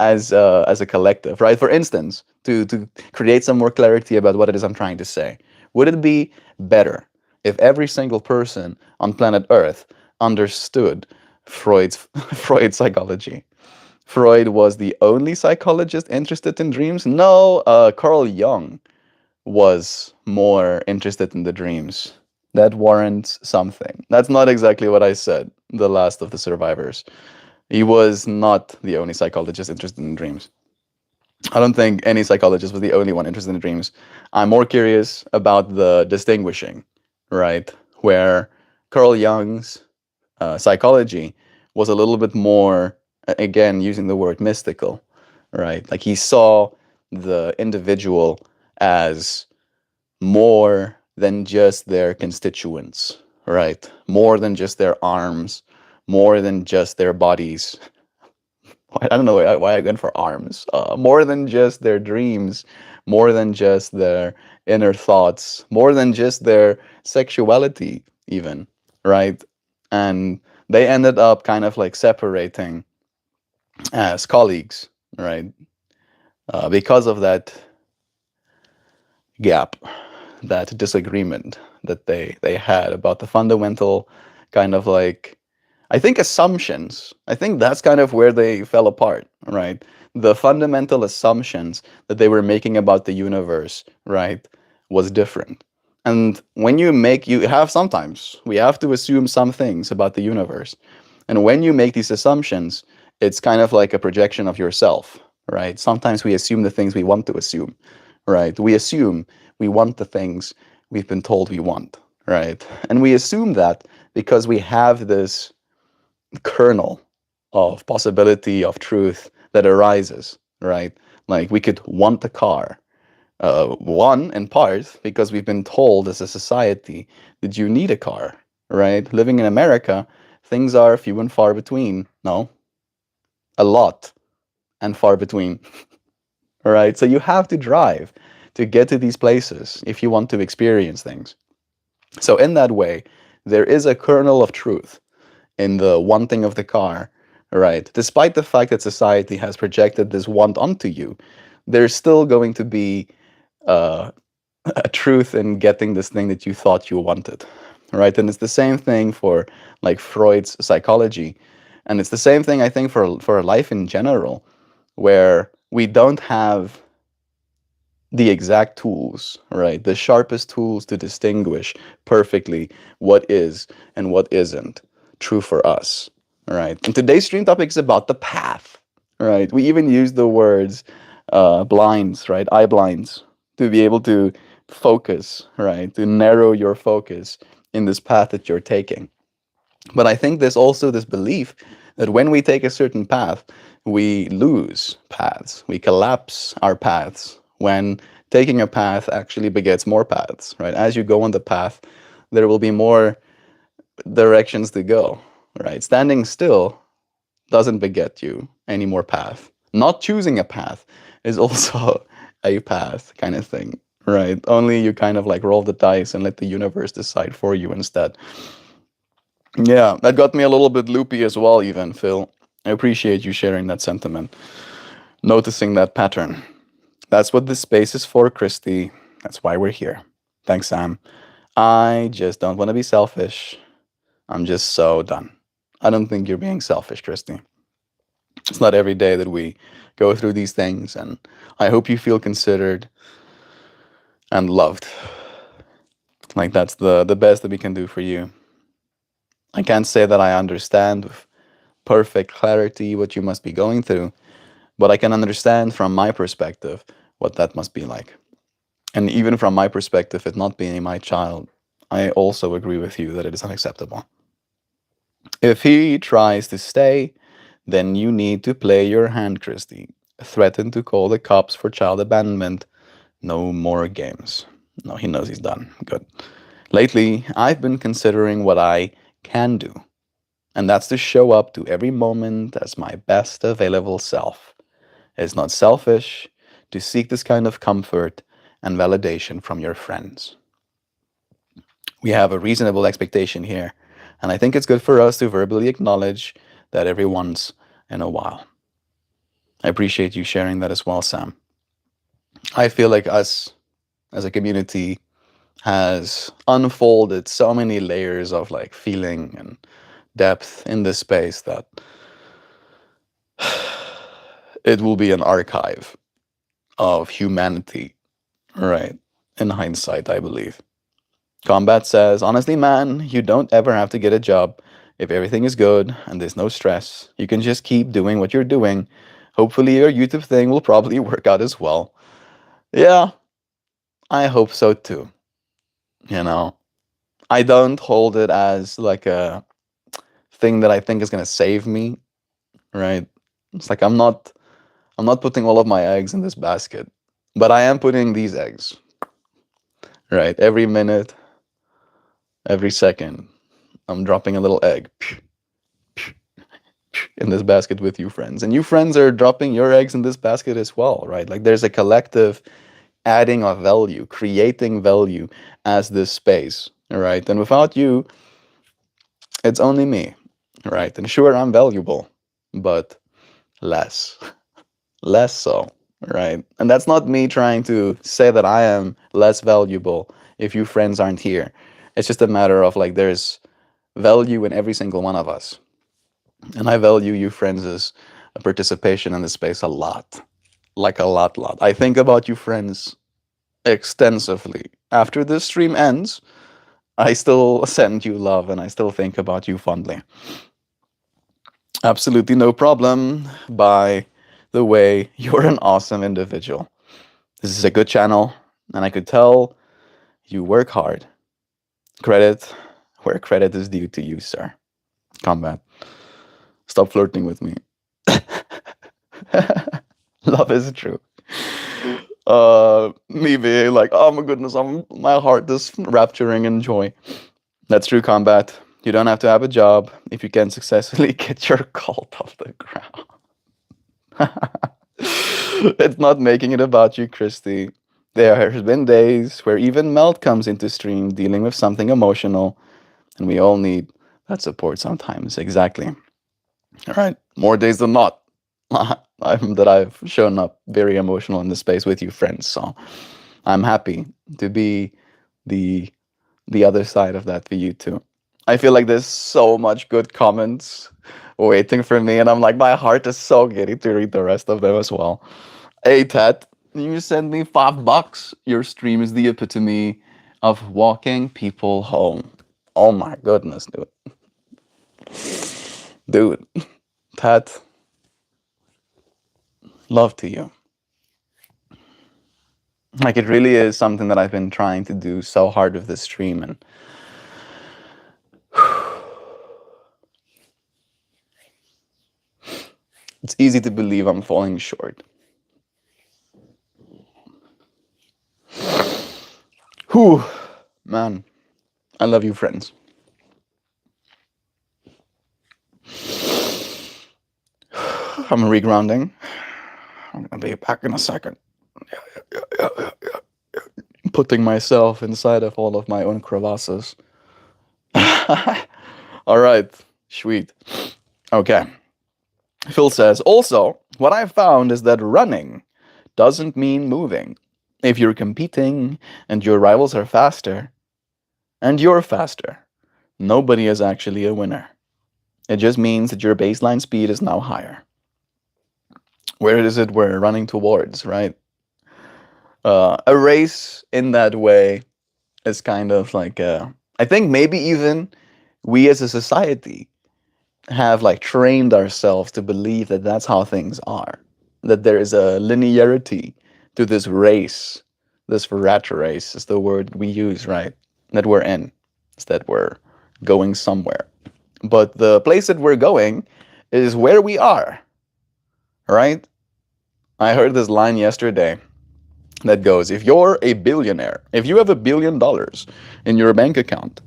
as a collective, right? For instance, to create some more clarity about what it is I'm trying to say, would it be better if every single person on planet Earth understood Freud's Freud's psychology? Freud was the only psychologist interested in dreams? No, Carl Jung was more interested in the dreams. That warrants something. That's not exactly what I said. The last of the survivors. He was not the only psychologist interested in dreams. I don't think any psychologist was the only one interested in dreams. I'm more curious about the distinguishing, right? Where Carl Jung's psychology was a little bit more, again, using the word mystical, right? Like he saw the individual as more than just their constituents, right? More than just their arms, more than just their bodies. I don't know why I went for arms. More than just their dreams, more than just their inner thoughts, more than just their sexuality, even, right? And they ended up kind of like separating as colleagues, right? Because of that gap, that disagreement that they had about the fundamental kind of like, I think, assumptions. I think that's kind of where they fell apart, right? The fundamental assumptions that they were making about the universe, right, was different. And when you have sometimes we have to assume some things about the universe. And when you make these assumptions, it's kind of like a projection of yourself, right? Sometimes we assume the things we want to assume, right? We assume we want the things we've been told we want, right? And we assume that because we have this kernel of possibility of truth that arises, right? Like we could want a car, one in part because we've been told as a society that you need a car, right? Living in America, things are few and far between. No, a lot and far between, right? So you have to drive to get to these places if you want to experience things. So in that way, there is a kernel of truth in the wanting of the car, right? Despite the fact that society has projected this want onto you, there's still going to be uh, a truth in getting this thing that you thought you wanted, right? And it's the same thing for like Freud's psychology, and it's the same thing I think for life in general, where we don't have the exact tools, right? The sharpest tools to distinguish perfectly what is and what isn't true for us, right? And today's stream topic is about the path, right? We even use the words blinds, right? Eye blinds to be able to focus, right? To narrow your focus in this path that you're taking. But I think there's also this belief that when we take a certain path, we lose paths. We collapse our paths when taking a path actually begets more paths, right? As you go on the path, there will be more directions to go, right? Standing still doesn't beget you any more path. Not choosing a path is also a path kind of thing, right? Only you kind of like roll the dice and let the universe decide for you instead. Yeah, that got me a little bit loopy as well, even, Phil. I appreciate you sharing that sentiment, noticing that pattern. That's what this space is for, Christy. That's why we're here. Thanks, Sam. I just don't want to be selfish. I'm just so done. I don't think you're being selfish, Christy. It's not every day that we go through these things, and I hope you feel considered and loved. Like that's the best that we can do for you. I can't say that I understand with perfect clarity what you must be going through, but I can understand from my perspective what that must be like. And even from my perspective, it not being my child, I also agree with you that it is unacceptable. If he tries to stay, then you need to play your hand, Christy. Threaten to call the cops for child abandonment. No more games. No, he knows he's done. Good. Lately, I've been considering what I can do, and that's to show up to every moment as my best available self. It's not selfish to seek this kind of comfort and validation from your friends. We have a reasonable expectation here, and I think it's good for us to verbally acknowledge that every once in a while. I appreciate you sharing that as well, Sam. I feel like us as a community has unfolded so many layers of like feeling and depth in this space that it will be an archive of humanity, right? In hindsight, I believe. Combat says, honestly, man, you don't ever have to get a job. If everything is good and there's no stress, you can just keep doing what you're doing. Hopefully, your YouTube thing will probably work out as well. Yeah, I hope so too. You know, I don't hold it as like a thing that I think is gonna save me, right? It's like I'm not putting all of my eggs in this basket, but I am putting these eggs, right? Every minute, every second, I'm dropping a little egg in this basket with you friends. And you friends are dropping your eggs in this basket as well, right? Like there's a collective adding a value, creating value as this space, right? And without you, it's only me, right? And sure, I'm valuable, but less, less so, right? And that's not me trying to say that I am less valuable if you friends aren't here. It's just a matter of like there's value in every single one of us. And I value you friends' participation in this space a lot. Like a lot. I think about you friends extensively. After this stream ends, I still send you love and I still think about you fondly. Absolutely no problem. By the way, you're an awesome individual. This is a good channel, and I could tell you work hard. Credit where credit is due to you, sir. Combat. Stop flirting with me. Love is true. Me being like, oh my goodness, my heart is rapturing in joy. That's true, Combat. You don't have to have a job if you can successfully get your cult off the ground. It's not making it about you, Christy. There has been days where even Melt comes into stream dealing with something emotional, and we all need that support sometimes. Exactly. All right. More days than not. That I've shown up very emotional in the space with you, friends. So I'm happy to be the other side of that for you too. I feel like there's so much good comments waiting for me, and I'm like, my heart is so giddy to read the rest of them as well. Hey Ted, you send me $5. Your stream is the epitome of walking people home. Oh my goodness, dude. Dude, Ted, love to you. Like, it really is something that I've been trying to do so hard with this stream, and it's easy to believe I'm falling short. Whew, man, I love you, friends. I'm regrounding. I'm gonna be back in a second. Yeah. Putting myself inside of all of my own crevasses. All right, sweet. Okay. Phil says, also, what I've found is that running doesn't mean moving. If you're competing and your rivals are faster, and you're faster, nobody is actually a winner. It just means that your baseline speed is now higher. Where is it we're running towards, right? A race in that way is kind of like, I think maybe even we as a society have like trained ourselves to believe that that's how things are, that there is a linearity to this race, this rat race is the word we use, right? That we're in, is that we're going somewhere. But the place that we're going is where we are, right? I heard this line yesterday that goes, if you're a billionaire, if you have $1 billion in your bank account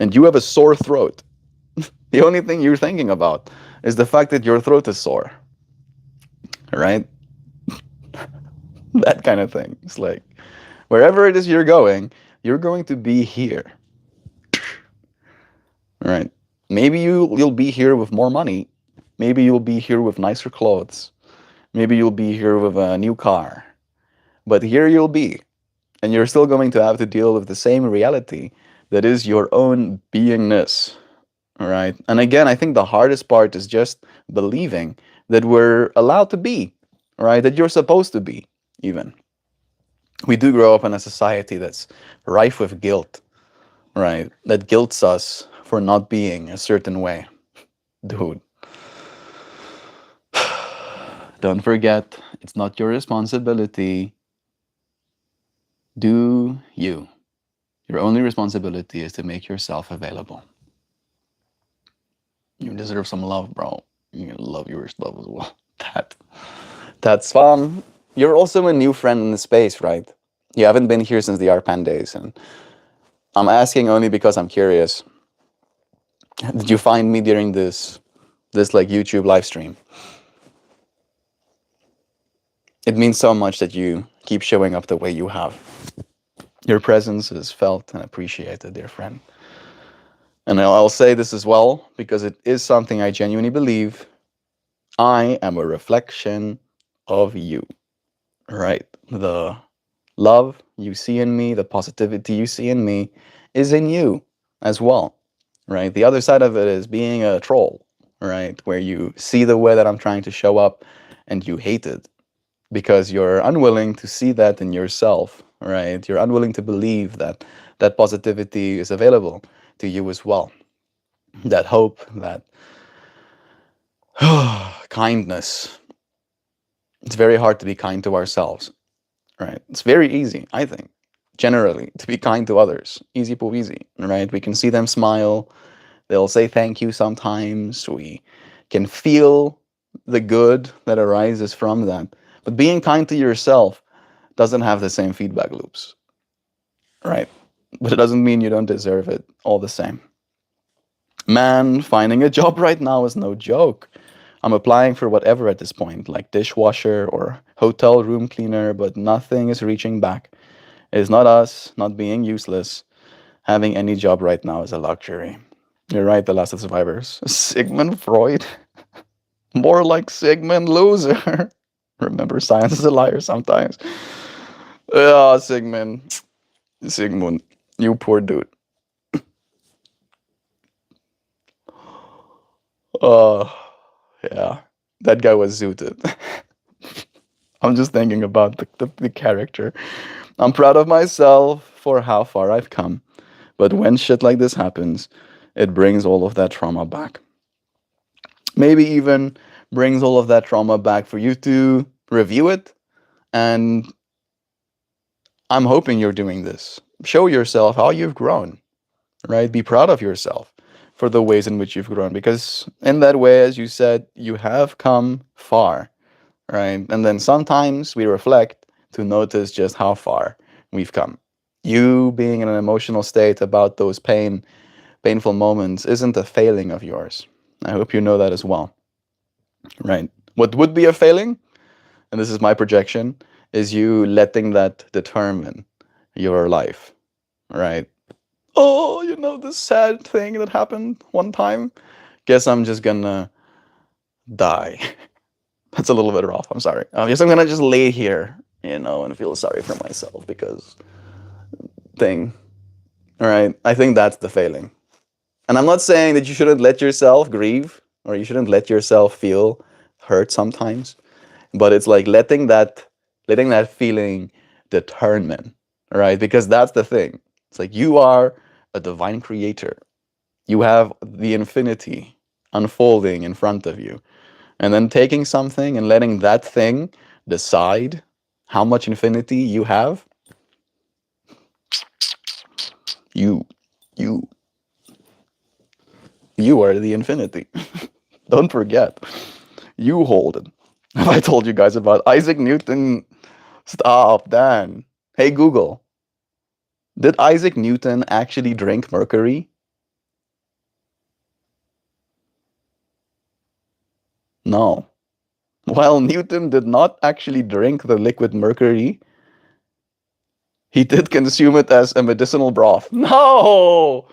and you have a sore throat, the only thing you're thinking about is the fact that your throat is sore, right? That kind of thing. It's like, wherever it is you're going to be here, right? Maybe you'll be here with more money. Maybe you'll be here with nicer clothes. Maybe you'll be here with a new car. But here you'll be, and you're still going to have to deal with the same reality that is your own beingness. All right. And again, I think the hardest part is just believing that we're allowed to be, right? That you're supposed to be, even. We do grow up in a society that's rife with guilt, right? That guilts us for not being a certain way. Dude. Don't forget, it's not your responsibility. Do you. Your only responsibility is to make yourself available. You deserve some love, bro. You love your love as well. That's fun. You're also a new friend in the space, right? You haven't been here since the Arpan days, and I'm asking only because I'm curious. Did you find me during this like YouTube live stream? It means so much that you keep showing up the way you have. Your presence is felt and appreciated, dear friend. And I'll say this as well because it is something I genuinely believe. I am a reflection of you, right? The love you see in me, the positivity you see in me is in you as well, right? The other side of it is being a troll, right? Where you see the way that I'm trying to show up and you hate it because you're unwilling to see that in yourself, right? You're unwilling to believe that that positivity is available to you as well. That hope, that kindness. It's very hard to be kind to ourselves, right? It's very easy, I think, generally, to be kind to others. Easy peasy, right? We can see them smile. They'll say thank you sometimes. We can feel the good that arises from that. But being kind to yourself doesn't have the same feedback loops, right? But it doesn't mean you don't deserve it all the same. Man, finding a job right now is no joke. I'm applying for whatever at this point, like dishwasher or hotel room cleaner, but nothing is reaching back. It's not us not being useless. Having any job right now is a luxury. You're right, the last of survivors. Sigmund Freud? More like Sigmund Loser. Remember, science is a liar sometimes. Oh, Sigmund. Sigmund. You poor dude. Oh, yeah. That guy was zooted. I'm just thinking about the character. I'm proud of myself for how far I've come. But when shit like this happens, it brings all of that trauma back. Maybe even brings all of that trauma back for you to review it. And I'm hoping you're doing this. Show yourself how you've grown, right? Be proud of yourself for the ways in which you've grown. Because in that way, as you said, you have come far, right? And then sometimes we reflect to notice just how far we've come. You being in an emotional state about those painful moments isn't a failing of yours. I hope you know that as well, right? What would be a failing, and this is my projection, is you letting that determine your life, right? Oh, this sad thing that happened one time. Guess I'm just gonna die. That's a little bit rough. I'm sorry. I guess I'm gonna just lay here, and feel sorry for myself because thing. All right. I think that's the failing. And I'm not saying that you shouldn't let yourself grieve or you shouldn't let yourself feel hurt sometimes, but it's like letting that feeling determine, right? Because that's the thing. It's like you are a divine creator. You have the infinity unfolding in front of you. And then taking something and letting that thing decide how much infinity you have, you you you are the infinity. Don't forget. You hold it. Have I told you guys about Isaac Newton? Stop, Dan. Hey Google, did Isaac Newton actually drink mercury? No. While Newton did not actually drink the liquid mercury, he did consume it as a medicinal broth. No!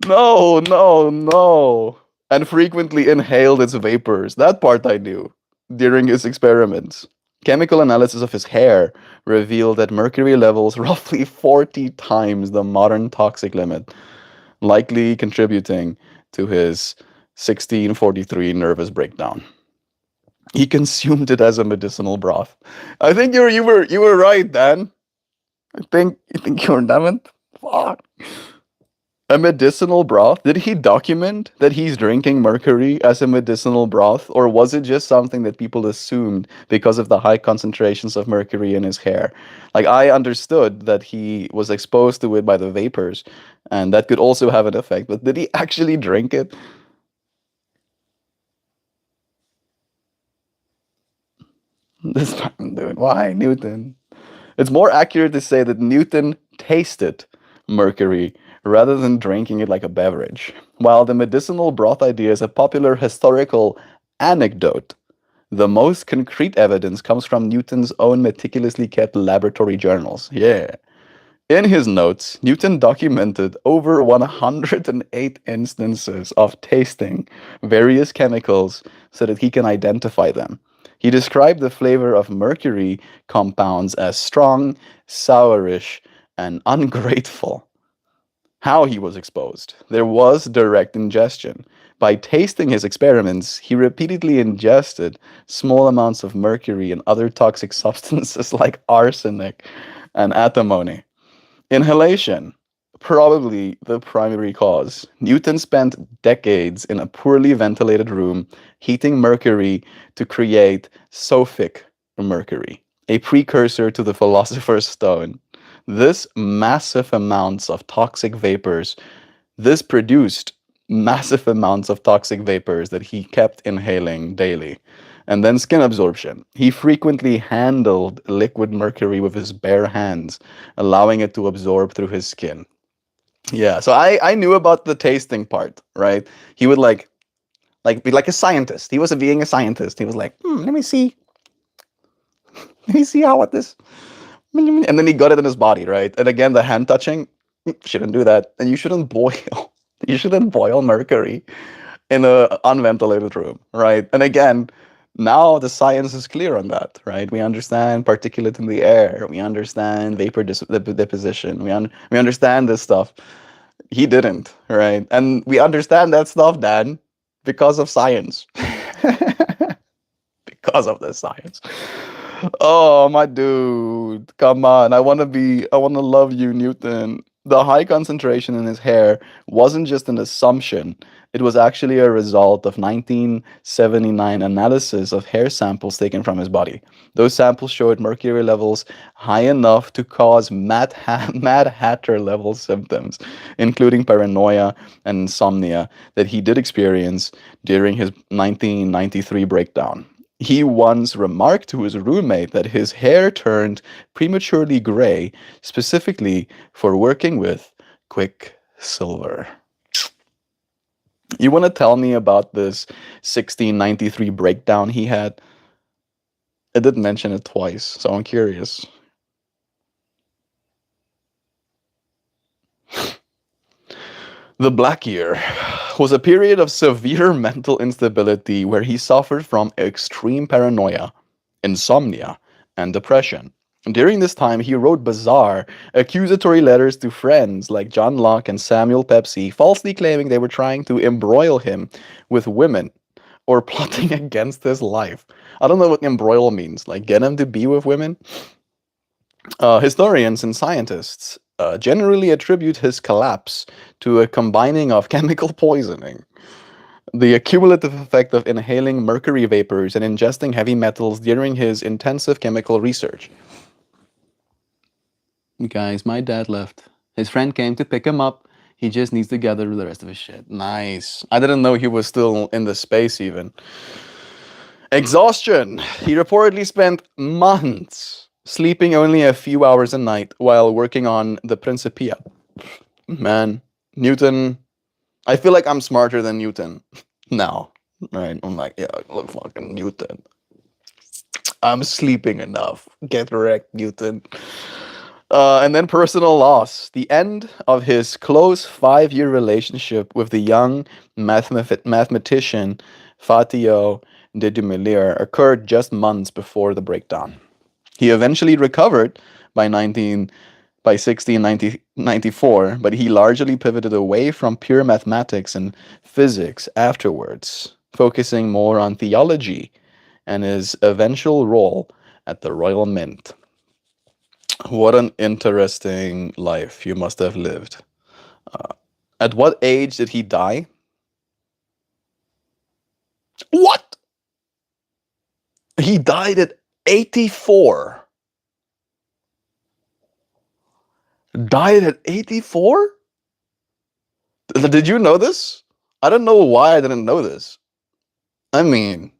No, no, no. And frequently inhaled its vapors. That part I knew during his experiments. Chemical analysis of his hair revealed that mercury levels roughly 40 times the modern toxic limit, likely contributing to his 1643 nervous breakdown. He consumed it as a medicinal broth. I think you were right, Dan. I think you were damn it. Fuck. A medicinal broth? Did he document that he's drinking mercury as a medicinal broth, or was it just something that people assumed because of the high concentrations of mercury in his hair? Like, I understood that he was exposed to it by the vapors, and that could also have an effect, but did he actually drink it? This fucking dude. Why, Newton? It's more accurate to say that Newton tasted mercury rather than drinking it like a beverage. While the medicinal broth idea is a popular historical anecdote, The most concrete evidence comes from Newton's own meticulously kept laboratory journals. Yeah. In his notes, Newton documented over 108 instances of tasting various chemicals so that he can identify them. He described the flavor of mercury compounds as strong, sourish, and ungrateful. How he was exposed. There was direct ingestion. By tasting his experiments, he repeatedly ingested small amounts of mercury and other toxic substances like arsenic and antimony. Inhalation, probably the primary cause. Newton spent decades in a poorly ventilated room heating mercury to create sulfic mercury, a precursor to the philosopher's stone. This massive amounts of toxic vapors, this produced massive amounts of toxic vapors that he kept inhaling daily. And then skin absorption. He frequently handled liquid mercury with his bare hands, allowing it to absorb through his skin. Yeah, so I knew about the tasting part, right? He would like be like a scientist. He was being a scientist. He was like, let me see how what this, and then he got it in his body, right? And again, the hand touching, shouldn't do that, and you shouldn't boil, you shouldn't boil mercury in a unventilated room, right? And again, now the science is clear on that, right? We understand particulate in the air. We understand vapor deposition. We understand this stuff. He didn't, right? And we understand that stuff, Dan, because of science. Because of the science. Oh, my dude. Come on. I want to love you, Newton. The high concentration in his hair wasn't just an assumption. It was actually a result of 1979 analysis of hair samples taken from his body. Those samples showed mercury levels high enough to cause Mad Hatter level symptoms, including paranoia and insomnia that he did experience during his 1993 breakdown. He once remarked to his roommate that his hair turned prematurely gray, specifically for working with quicksilver. You want to tell me about this 1693 breakdown he had? I did mention it twice, so I'm curious. The Black Year was a period of severe mental instability where he suffered from extreme paranoia, insomnia, and depression. During this time, he wrote bizarre, accusatory letters to friends like John Locke and Samuel Pepys, falsely claiming they were trying to embroil him with women or plotting against his life. I don't know what embroil means, like get him to be with women? Historians and scientists generally attribute his collapse to a combining of chemical poisoning, the cumulative effect of inhaling mercury vapors and ingesting heavy metals during his intensive chemical research. Guys, my dad left. His friend came to pick him up. He just needs to gather the rest of his shit. Nice. I didn't know he was still in the space even. Exhaustion. He reportedly spent months sleeping only a few hours a night while working on the Principia. Man, Newton. I feel like I'm smarter than Newton now. Right? I'm like, yeah, look, fucking Newton. I'm sleeping enough. Get wrecked, Newton. And then personal loss. The end of his close 5-year relationship with the young mathematician Fatio de Dumelier occurred just months before the breakdown. He eventually recovered by 1694, but he largely pivoted away from pure mathematics and physics afterwards, focusing more on theology and his eventual role at the Royal Mint. What an interesting life you must have lived. At what age did he die? What? He died at 84. Died at 84? Did you know this? I don't know why I didn't know this. I mean,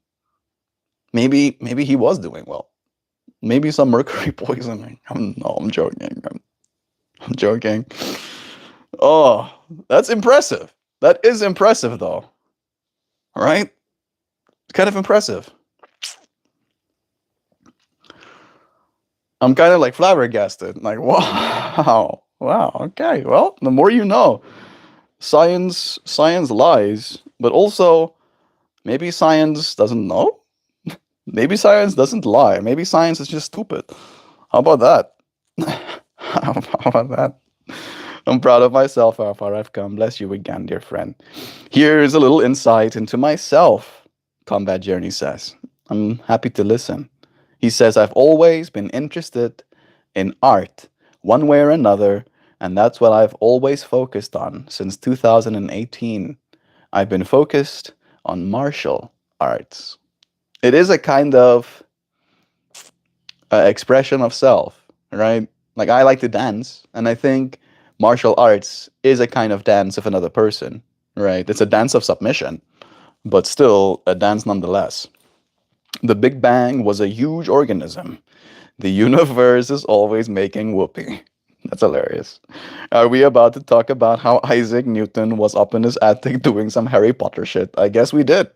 maybe he was doing well. Maybe some mercury poisoning. I'm joking. I'm joking. Oh, that's impressive. That is impressive, though. All right? It's kind of impressive. I'm kind of like flabbergasted. Like, wow, wow, okay. Well, the more you know. Science lies, but also maybe science doesn't know. Maybe science doesn't lie. Maybe science is just stupid. How about that? How about that? I'm proud of myself how far I've come. Bless you again, dear friend. Here's a little insight into myself, Combat Journey says. I'm happy to listen. He says, I've always been interested in art, one way or another, and that's what I've always focused on since 2018. I've been focused on martial arts. It is a kind of expression of self, right? Like I like to dance, and I think martial arts is a kind of dance of another person, right? It's a dance of submission, but still a dance nonetheless. The Big Bang was a huge organism. The universe is always making whoopee. That's hilarious. Are we about to talk about how Isaac Newton was up in his attic doing some Harry Potter shit? I guess we did.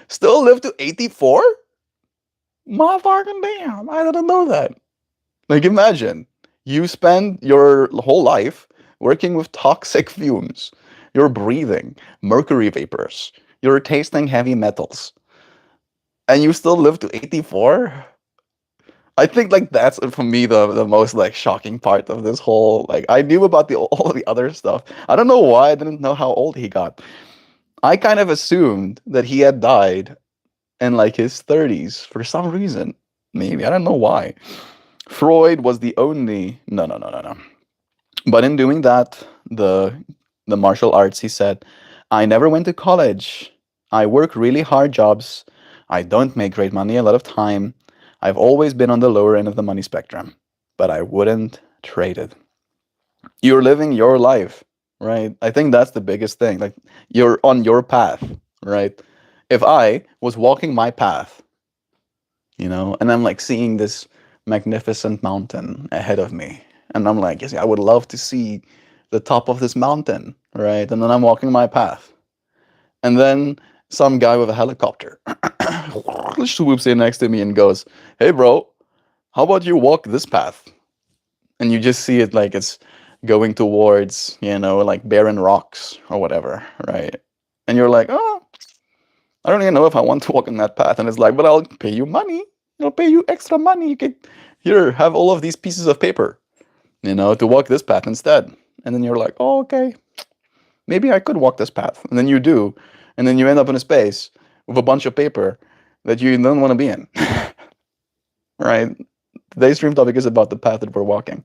Still lived to 84? Motherfucking damn, I didn't know that. Like, imagine you spend your whole life working with toxic fumes. You're breathing mercury vapors. You're tasting heavy metals. And you still live to 84? I think like that's for me the most like shocking part of this whole like I knew about the all the other stuff. I don't know why I didn't know how old he got. I kind of assumed that he had died in like his 30s for some reason. Maybe I don't know why. Freud was the only no. But in doing that, the martial arts, he said, I never went to college. I work really hard jobs. I don't make great money a lot of time. I've always been on the lower end of the money spectrum, but I wouldn't trade it. You're living your life, right? I think that's the biggest thing. Like you're on your path, right? If I was walking my path, and I'm like seeing this magnificent mountain ahead of me, and I'm like, yes, I would love to see the top of this mountain, right? And then I'm walking my path, and then some guy with a helicopter swoops in next to me and goes, "Hey, bro, how about you walk this path?" And you just see it like it's going towards, like barren rocks or whatever, right? And you're like, oh, I don't even know if I want to walk in that path. And it's like, but I'll pay you money. I'll pay you extra money. You can here have all of these pieces of paper, to walk this path instead. And then you're like, oh, okay, maybe I could walk this path. And then you do, and then you end up in a space with a bunch of paper that you don't want to be in. Right? Today's stream topic is about the path that we're walking.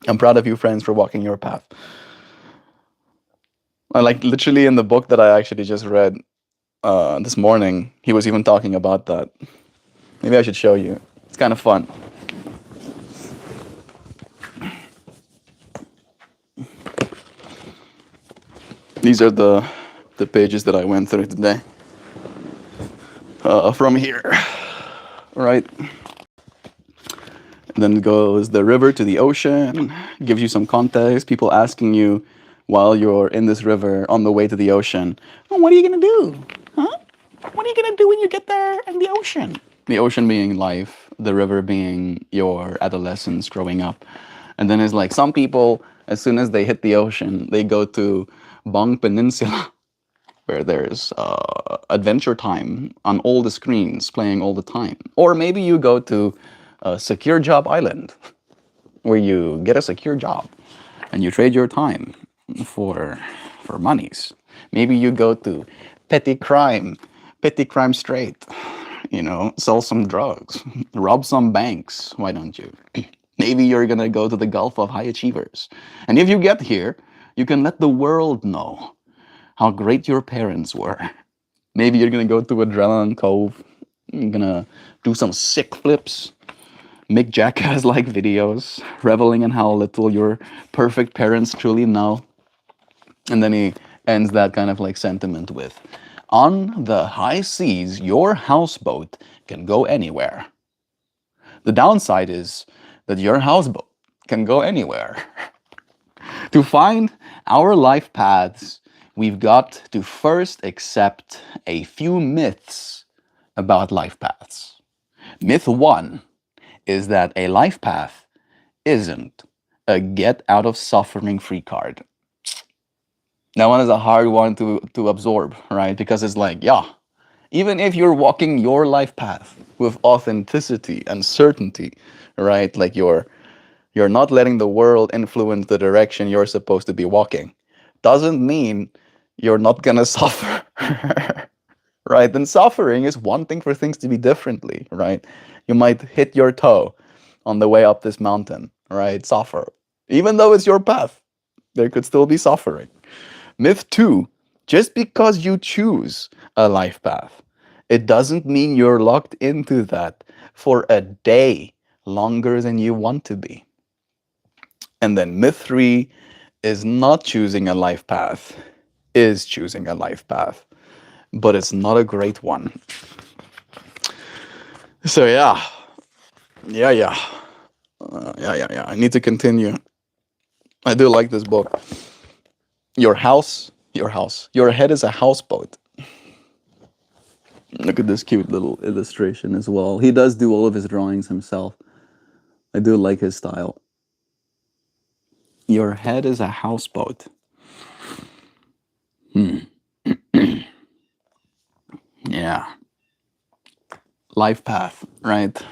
I'm proud of you, friends, for walking your path. I like literally in the book that I actually just read this morning, he was even talking about that. Maybe I should show you. It's kind of fun. These are the pages that I went through today. From here, right? And then goes the river to the ocean, gives you some context. People asking you while you're in this river on the way to the ocean, oh, what are you going to do? Huh? What are you going to do when you get there in the ocean? The ocean being life, the river being your adolescence growing up. And then it's like some people, as soon as they hit the ocean, they go to Bang Peninsula, where there's Adventure Time on all the screens playing all the time. Or maybe you go to Secure Job Island, where you get a secure job and you trade your time for monies. Maybe you go to petty crime straight, sell some drugs, rob some banks. Why don't you? Maybe you're gonna go to the Gulf of High Achievers. And if you get here, you can let the world know how great your parents were. Maybe you're gonna go to Adrenaline Cove. You're gonna do some sick flips, make jackass-like videos, reveling in how little your perfect parents truly know. And then he ends that kind of like sentiment with, on the high seas, your houseboat can go anywhere. The downside is that your houseboat can go anywhere. To find our life paths, we've got to first accept a few myths about life paths. Myth 1 is that a life path isn't a get out of suffering free card. That one is a hard one to absorb, right? Because it's like, yeah, even if you're walking your life path with authenticity and certainty, right? Like you're not letting the world influence the direction you're supposed to be walking. Doesn't mean you're not gonna suffer. Right? Then suffering is wanting for things to be differently, right? You might hit your toe on the way up this mountain, right? Suffer. Even though it's your path, there could still be suffering. Myth two, just because you choose a life path, it doesn't mean you're locked into that for a day longer than you want to be. And then myth three is not choosing a life path, is choosing a life path, but it's not a great one. So yeah, yeah. Yeah. I need to continue. I do like this book. Your head is a houseboat. Look at this cute little illustration as well. He does do all of his drawings himself. I do like his style. Your head is a houseboat. Yeah. Life path, right?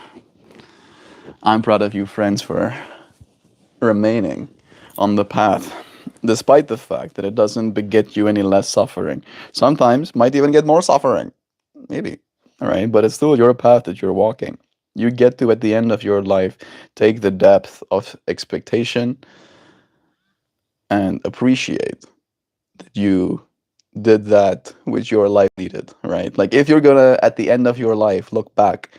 I'm proud of you, friends, for remaining on the path, despite the fact that it doesn't beget you any less suffering. Sometimes might even get more suffering, maybe. All right, but it's still your path that you're walking. You get to at the end of your life take the depth of expectation and appreciate that you did that which your life needed, right? Like if you're gonna at the end of your life look back,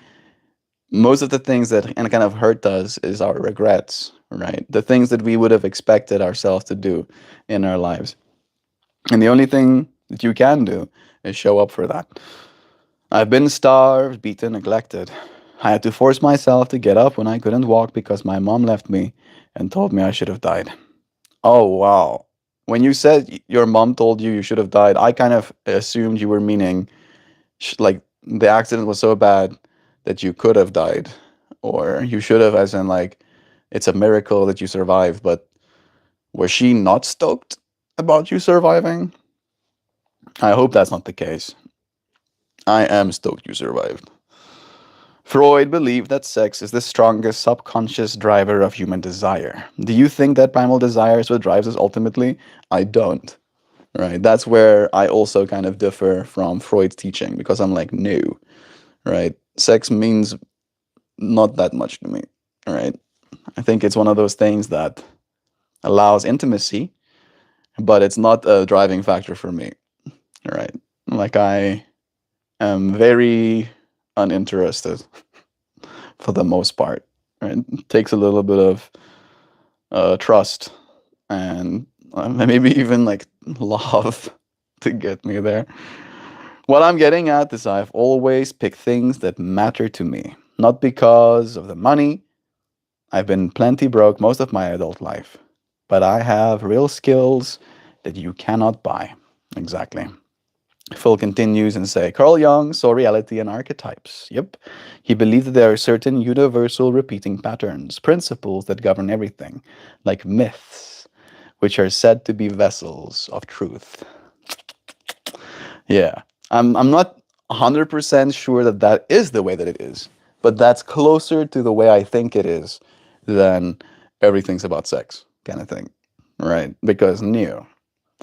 most of the things that and kind of hurt us is our regrets, right? The things that we would have expected ourselves to do in our lives. And the only thing that you can do is show up for that. I've been starved, beaten, neglected. I had to force myself to get up when I couldn't walk because my mom left me and told me I should have died. Oh, wow. When you said your mom told you you should have died, I kind of assumed you were meaning like the accident was so bad that you could have died, or you should have, as in like it's a miracle that you survived. But was she not stoked about you surviving? I hope that's not the case. I am stoked you survived. Freud believed that sex is the strongest subconscious driver of human desire. Do you think that primal desire is what drives us ultimately? I don't. Right? That's where I also kind of differ from Freud's teaching because I'm like, no, right? Sex means not that much to me, right? I think it's one of those things that allows intimacy, but it's not a driving factor for me, right? Like I am very uninterested for the most part. Right? It takes a little bit of trust and maybe even like love to get me there. What I'm getting at is I've always picked things that matter to me, not because of the money. I've been plenty broke most of my adult life, but I have real skills that you cannot buy. Exactly. Phil continues and say, Carl Jung saw reality in archetypes. Yep. He believed that there are certain universal repeating patterns, principles that govern everything, like myths, which are said to be vessels of truth. Yeah. I'm not 100% sure that that is the way that it is, but that's closer to the way I think it is than everything's about sex kind of thing, right? Because, no,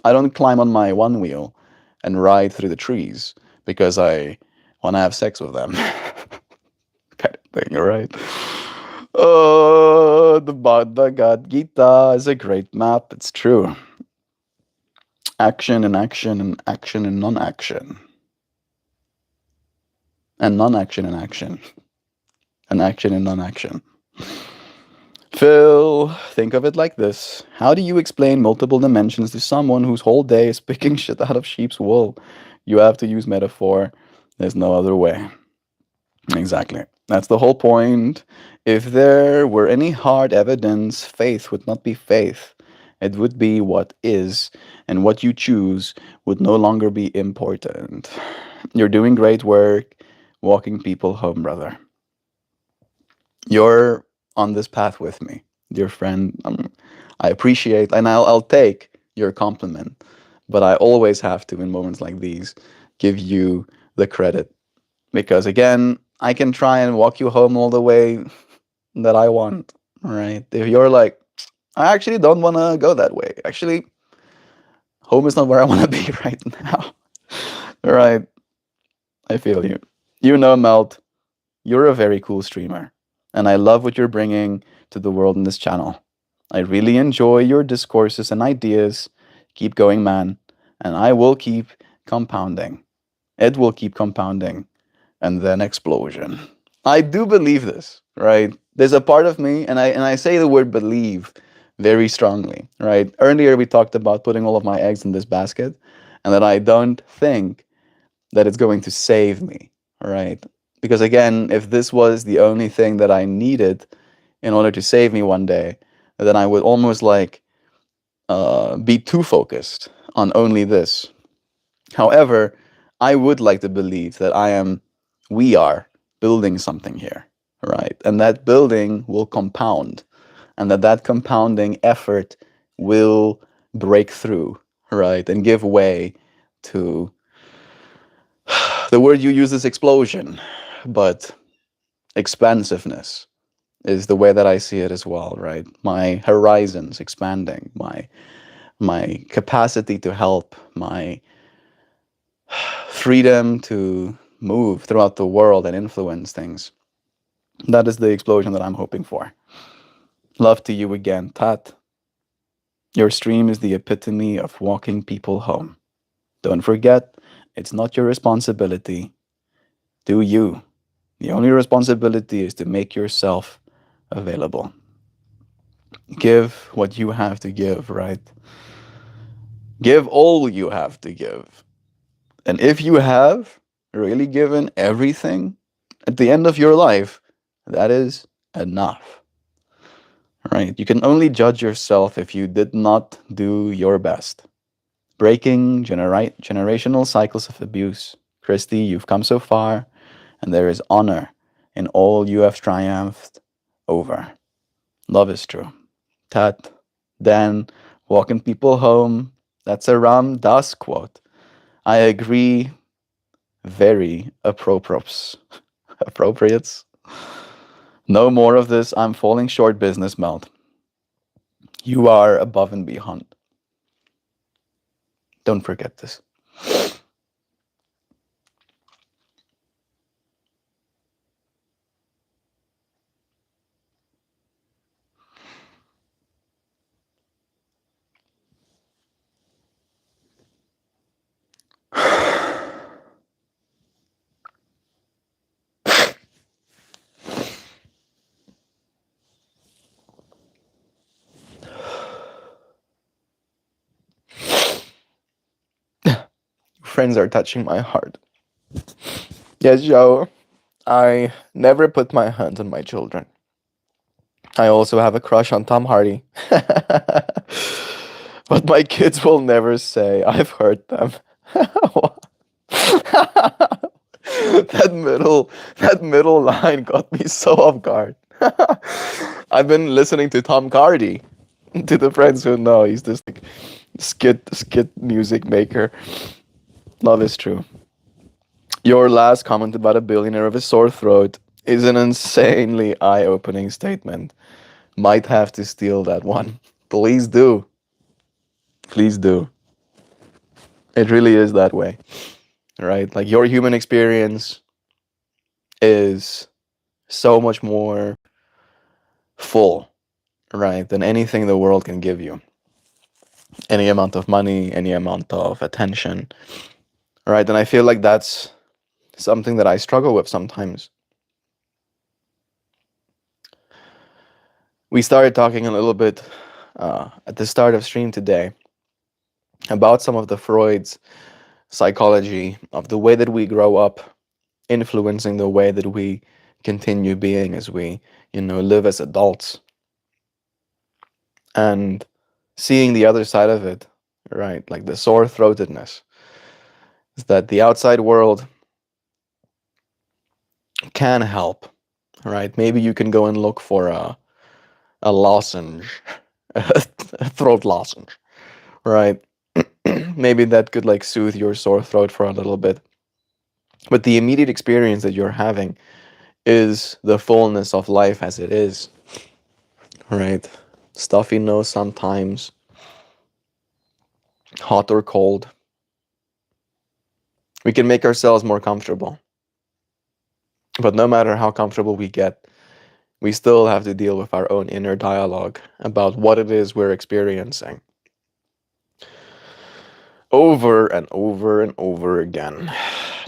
I don't climb on my one wheel and ride through the trees because I want to have sex with them. Kind of thing, right? Oh, the Bhagavad Gita is a great map. It's true. Action and action and action and non-action. And non-action and action. And action and non-action. Phil, think of it like this. How do you explain multiple dimensions to someone whose whole day is picking shit out of sheep's wool? You have to use metaphor. There's no other way. Exactly. That's the whole point. If there were any hard evidence, faith would not be faith. It would be what is, and what you choose would no longer be important. You're doing great work walking people home, brother. You're on this path with me, dear friend. I appreciate, and I'll take your compliment, but I always have to, in moments like these, give you the credit because again, I can try and walk you home all the way that I want. Right? If you're like, I actually don't want to go that way. Actually, home is not where I want to be right now. Right? I feel you. You know, Melt, you're a very cool streamer, and I love what you're bringing to the world in this channel. I really enjoy your discourses and ideas. Keep going, man, and I will keep compounding. It will keep compounding, and then explosion. I do believe this, right? There's a part of me, and I say the word believe very strongly, right? Earlier we talked about putting all of my eggs in this basket, and that I don't think that it's going to save me, right? Because again, if this was the only thing that I needed in order to save me one day, then I would almost like be too focused on only this. However, I would like to believe that we are building something here, right? And that building will compound, and that compounding effort will break through, right? And give way to the word you use is explosion, but expansiveness is the way that I see it as well, right? My horizons expanding, my capacity to help, my freedom to move throughout the world and influence things. That is the explosion that I'm hoping for. Love to you again, Tat. Your stream is the epitome of walking people home. Don't forget, it's not your responsibility. Do you. The only responsibility is to make yourself available. Give what you have to give, right? Give all you have to give. And if you have really given everything at the end of your life, that is enough, right? You can only judge yourself if you did not do your best. Breaking generational cycles of abuse. Christy, you've come so far, and there is honor in all you have triumphed over. Love is true. Tat, Dan, walking people home. That's a Ram Dass quote. I agree. Very appropriates. No more of this. I'm falling short business, Melt. You are above and beyond. Don't forget this. Friends are touching my heart. Yes, Joe. I never put my hands on my children. I also have a crush on Tom Hardy. But my kids will never say I've hurt them. that middle line got me so off guard. I've been listening to Tom Hardy. To the friends who know, he's this like skit music maker. Love is true. Your last comment about a billionaire with a sore throat is an insanely eye-opening statement. Might have to steal that one. Please do. Please do. It really is that way, right? Like your human experience is so much more full, right, than anything the world can give you. Any amount of money, any amount of attention, right? And I feel like that's something that I struggle with sometimes. We started talking a little bit at the start of stream today about some of the Freud's psychology of the way that we grow up influencing the way that we continue being as we, live as adults. And seeing the other side of it, right? Like the sore-throatedness is that the outside world can help, right? Maybe you can go and look for a lozenge, a throat lozenge, right? Maybe that could like soothe your sore throat for a little bit. But the immediate experience that you're having is the fullness of life as it is, right? Stuffy nose sometimes, hot or cold. We can make ourselves more comfortable. But no matter how comfortable we get, we still have to deal with our own inner dialogue about what it is we're experiencing over and over and over again.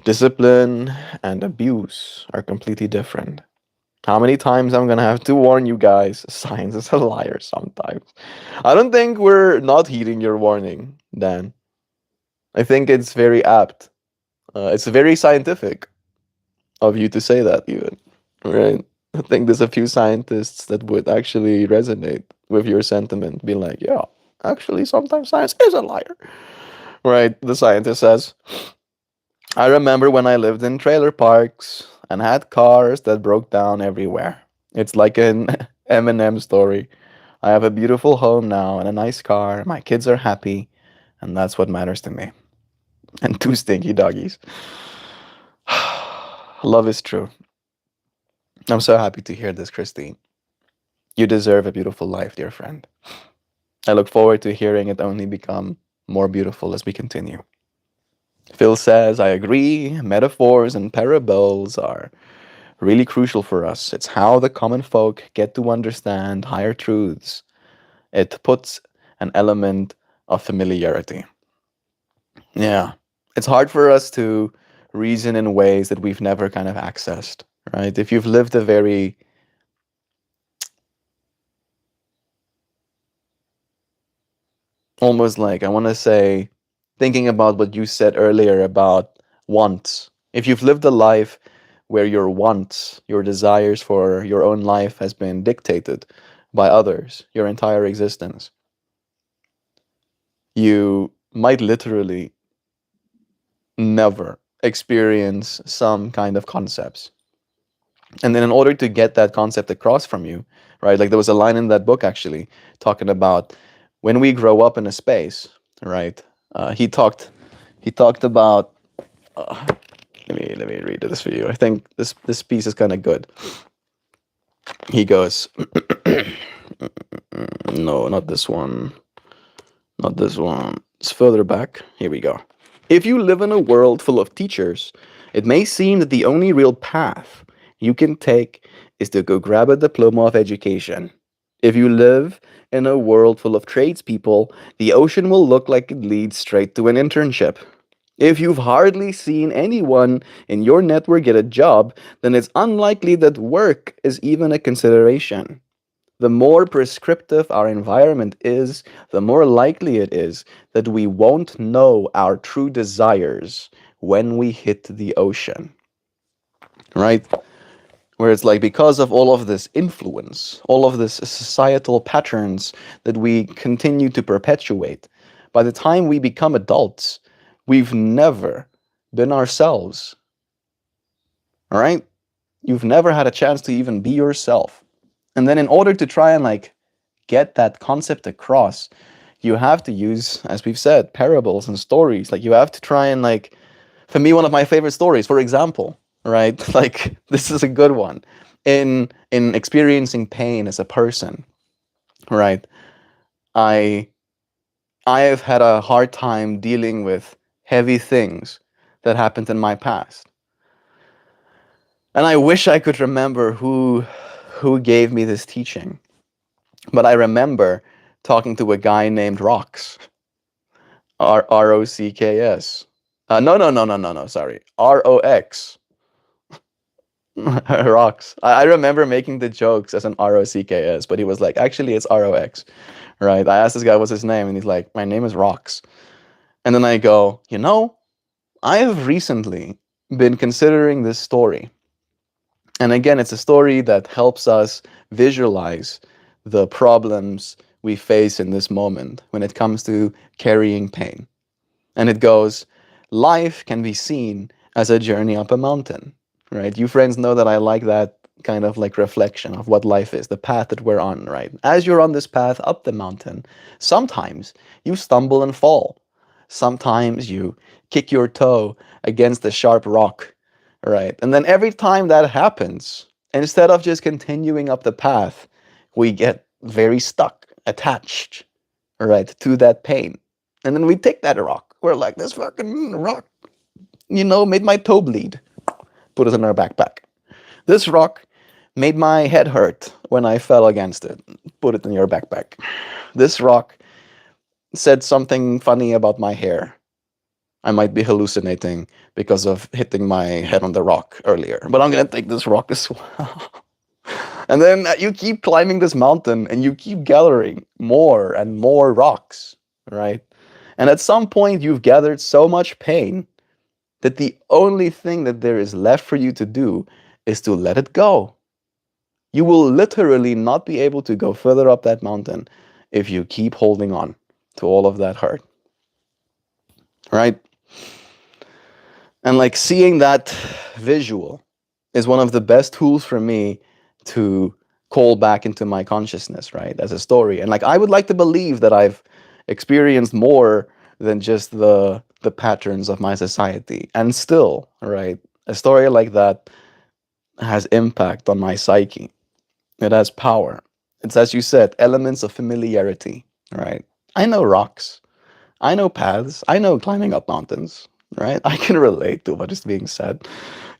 Discipline and abuse are completely different. How many times I'm gonna have to warn you guys? Science is a liar sometimes. I don't think we're not heeding your warning, Dan. I think it's very apt. It's very scientific of you to say that, even. Right? I think there's a few scientists that would actually resonate with your sentiment, be like, yeah, actually, sometimes science is a liar. Right? The scientist says, I remember when I lived in trailer parks and had cars that broke down everywhere. It's like an Eminem story. I have a beautiful home now and a nice car. My kids are happy, and that's what matters to me. And two stinky doggies. Love is true. I'm so happy to hear this, Christine. You deserve a beautiful life, dear friend. I look forward to hearing it only become more beautiful as we continue. Phil says, I agree. Metaphors and parables are really crucial for us. It's how the common folk get to understand higher truths. It puts an element of familiarity. Yeah. It's hard for us to reason in ways that we've never kind of accessed, right? If you've lived a very almost like, I want to say, thinking about what you said earlier about wants. If you've lived a life where your wants, your desires for your own life has been dictated by others your entire existence, you might literally never experience some kind of concepts. And then in order to get that concept across from you, right? Like there was a line in that book actually talking about when we grow up in a space, right? He talked about. Uh, let me read this for you. I think this piece is kind of good. He goes, no, not this one, not this one. It's further back. Here we go. If you live in a world full of teachers, it may seem that the only real path you can take is to go grab a diploma of education. If you live in a world full of tradespeople, the ocean will look like it leads straight to an internship. If you've hardly seen anyone in your network get a job, then it's unlikely that work is even a consideration. The more prescriptive our environment is, the more likely it is that we won't know our true desires when we hit the ocean. Right? Where it's like because of all of this influence, all of this societal patterns that we continue to perpetuate, by the time we become adults, we've never been ourselves. All right? You've never had a chance to even be yourself. And then in order to try and like get that concept across, you have to use, as we've said, parables and stories. Like you have to try and like, for me, one of my favorite stories, for example, right? Like this is a good one. In experiencing pain as a person, right? I I have had a hard time dealing with heavy things that happened in my past. And I wish I could remember who gave me this teaching. But I remember talking to a guy named Rox. Rocks. No. Sorry, Rox. Rocks. I remember making the jokes as an Rocks, but he was like, actually, it's Rox, right? I asked this guy what's his name, and he's like, my name is Rocks. And then I go, I have recently been considering this story. And again, it's a story that helps us visualize the problems we face in this moment when it comes to carrying pain. And it goes, life can be seen as a journey up a mountain, right? You friends know that I like that kind of like reflection of what life is, the path that we're on, right? As you're on this path up the mountain, sometimes you stumble and fall. Sometimes you kick your toe against a sharp rock, right? And then every time that happens, instead of just continuing up the path, we get very stuck, attached, right, to that pain. And then we take that rock. We're like, this fucking rock, made my toe bleed. Put it in our backpack. This rock made my head hurt when I fell against it. Put it in your backpack. This rock said something funny about my hair. I might be hallucinating because of hitting my head on the rock earlier, but I'm gonna take this rock as well. And then you keep climbing this mountain and you keep gathering more and more rocks, right? And at some point, you've gathered so much pain that the only thing that there is left for you to do is to let it go. You will literally not be able to go further up that mountain if you keep holding on to all of that hurt, right? And like seeing that visual is one of the best tools for me to call back into my consciousness, right? As a story. And like I would like to believe that I've experienced more than just the patterns of my society. And still, right, a story like that has impact on my psyche. It has power. It's, as you said, elements of familiarity, right? I know rocks. I know paths. I know climbing up mountains, right? I can relate to what is being said.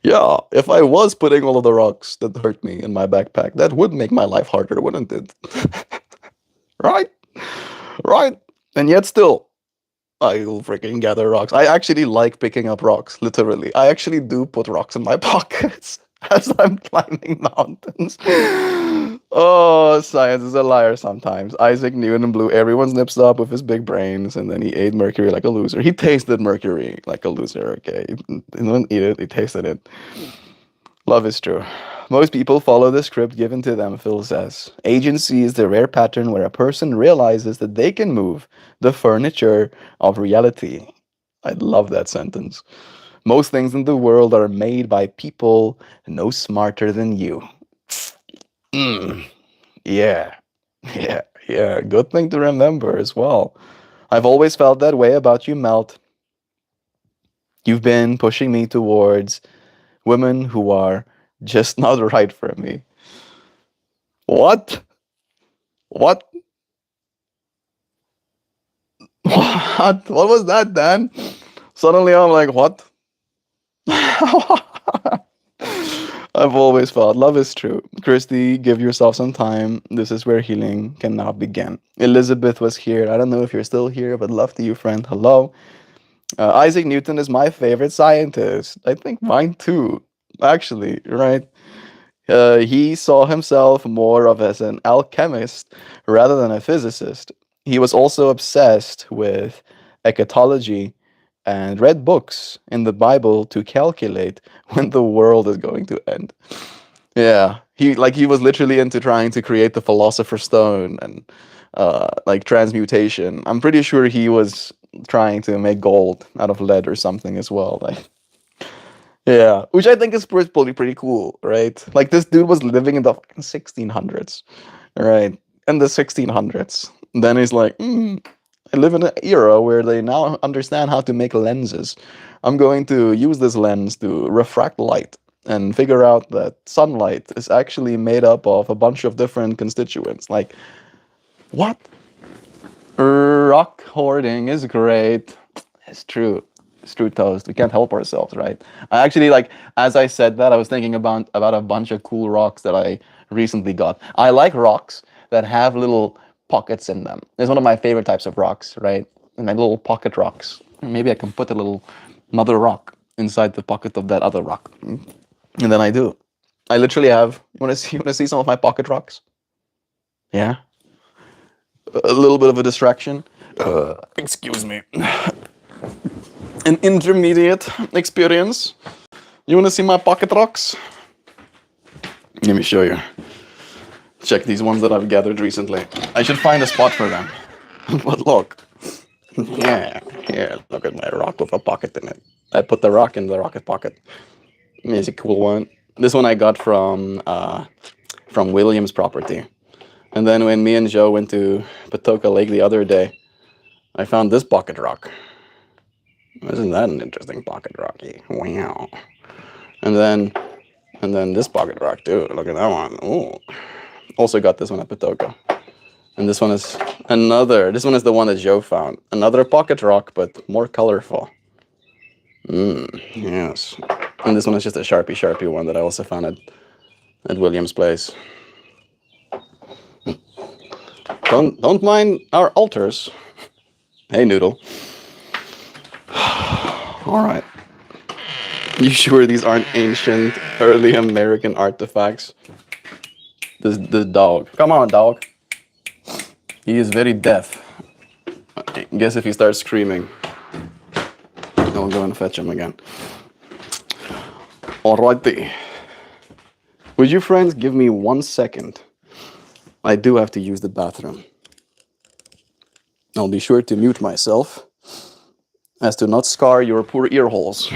Yeah, if I was putting all of the rocks that hurt me in my backpack, that would make my life harder, wouldn't it? Right? Right? And yet still, I will freaking gather rocks. I actually like picking up rocks, literally. I actually do put rocks in my pockets as I'm climbing mountains. Oh, science is a liar sometimes. Isaac Newton blew everyone's nips up with his big brains, and then he ate mercury like a loser. He tasted mercury like a loser, okay? He didn't eat it, he tasted it. Love is true. Most people follow the script given to them, Phil says. Agency is the rare pattern where a person realizes that they can move the furniture of reality. I love that sentence. Most things in the world are made by people no smarter than you. Mm, yeah, yeah. Good thing to remember as well. I've always felt that way about you, Melt. You've been pushing me towards women who are just not right for me. What? What? What was that, Dan? Suddenly I'm like, what? I've always felt love is true. Christy, give yourself some time. This is where healing can now begin. Elizabeth was here. I don't know if you're still here, but love to you, friend. Hello. Isaac Newton is my favorite scientist. I think mine too, actually, right? He saw himself more of as an alchemist rather than a physicist. He was also obsessed with eschatology and read books in the Bible to calculate when the world is going to end. Yeah, he was literally into trying to create the Philosopher's Stone and like transmutation. I'm pretty sure he was trying to make gold out of lead or something as well. Like, yeah, which I think is pretty cool, right? Like this dude was living in the fucking 1600s, right? In the 1600s. Then he's like, I live in an era where they now understand how to make lenses. I'm going to use this lens to refract light and figure out that sunlight is actually made up of a bunch of different constituents. Like, what? Rock hoarding is great. It's true. It's true, Toast. We can't help ourselves, right? I actually, like, as I said that, I was thinking about a bunch of cool rocks that I recently got. I like rocks that have little pockets in them. It's one of my favorite types of rocks, right? And my little pocket rocks. Maybe I can put a little another rock inside the pocket of that other rock. And then I do. I literally have. You wanna see some of my pocket rocks? Yeah. A little bit of a distraction. Excuse me. An intermediate experience. You wanna see my pocket rocks? Let me show you. Check these ones that I've gathered recently. I should find a spot for them. But look. Yeah, here, look at my rock with a pocket in it. I put the rock in the rocket pocket. It's a cool one. This one I got from William's property. And then when me and Joe went to Patoka Lake the other day, I found this pocket rock. Isn't that an interesting pocket rocky? Wow. And then this pocket rock too. Look at that one. Ooh. Also got this one at Patoka. And this one is this one is the one that Joe found. Another pocket rock, but more colorful. Yes. And this one is just a Sharpie one that I also found at William's place. Don't mind our altars. Hey, Noodle. All right. You sure these aren't ancient, early American artifacts? This dog. Come on, dog. He is very deaf. I guess if he starts screaming, I'll go and fetch him again. Alrighty. Would you friends give me 1 second? I do have to use the bathroom. I'll be sure to mute myself as to not scar your poor ear holes.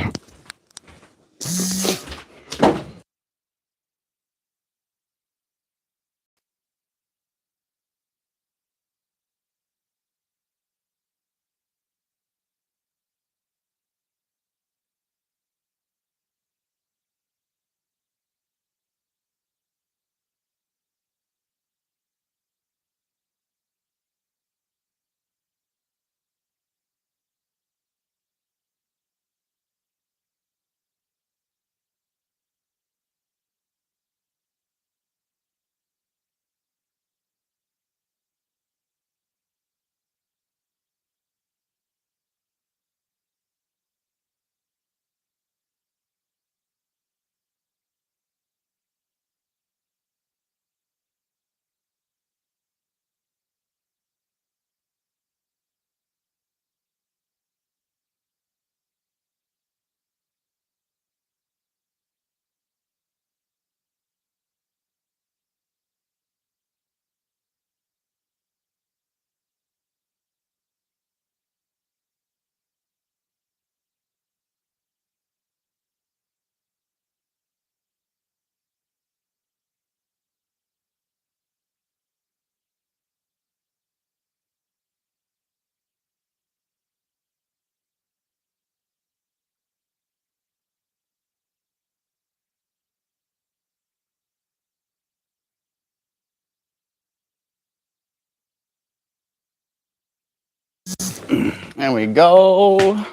There we go.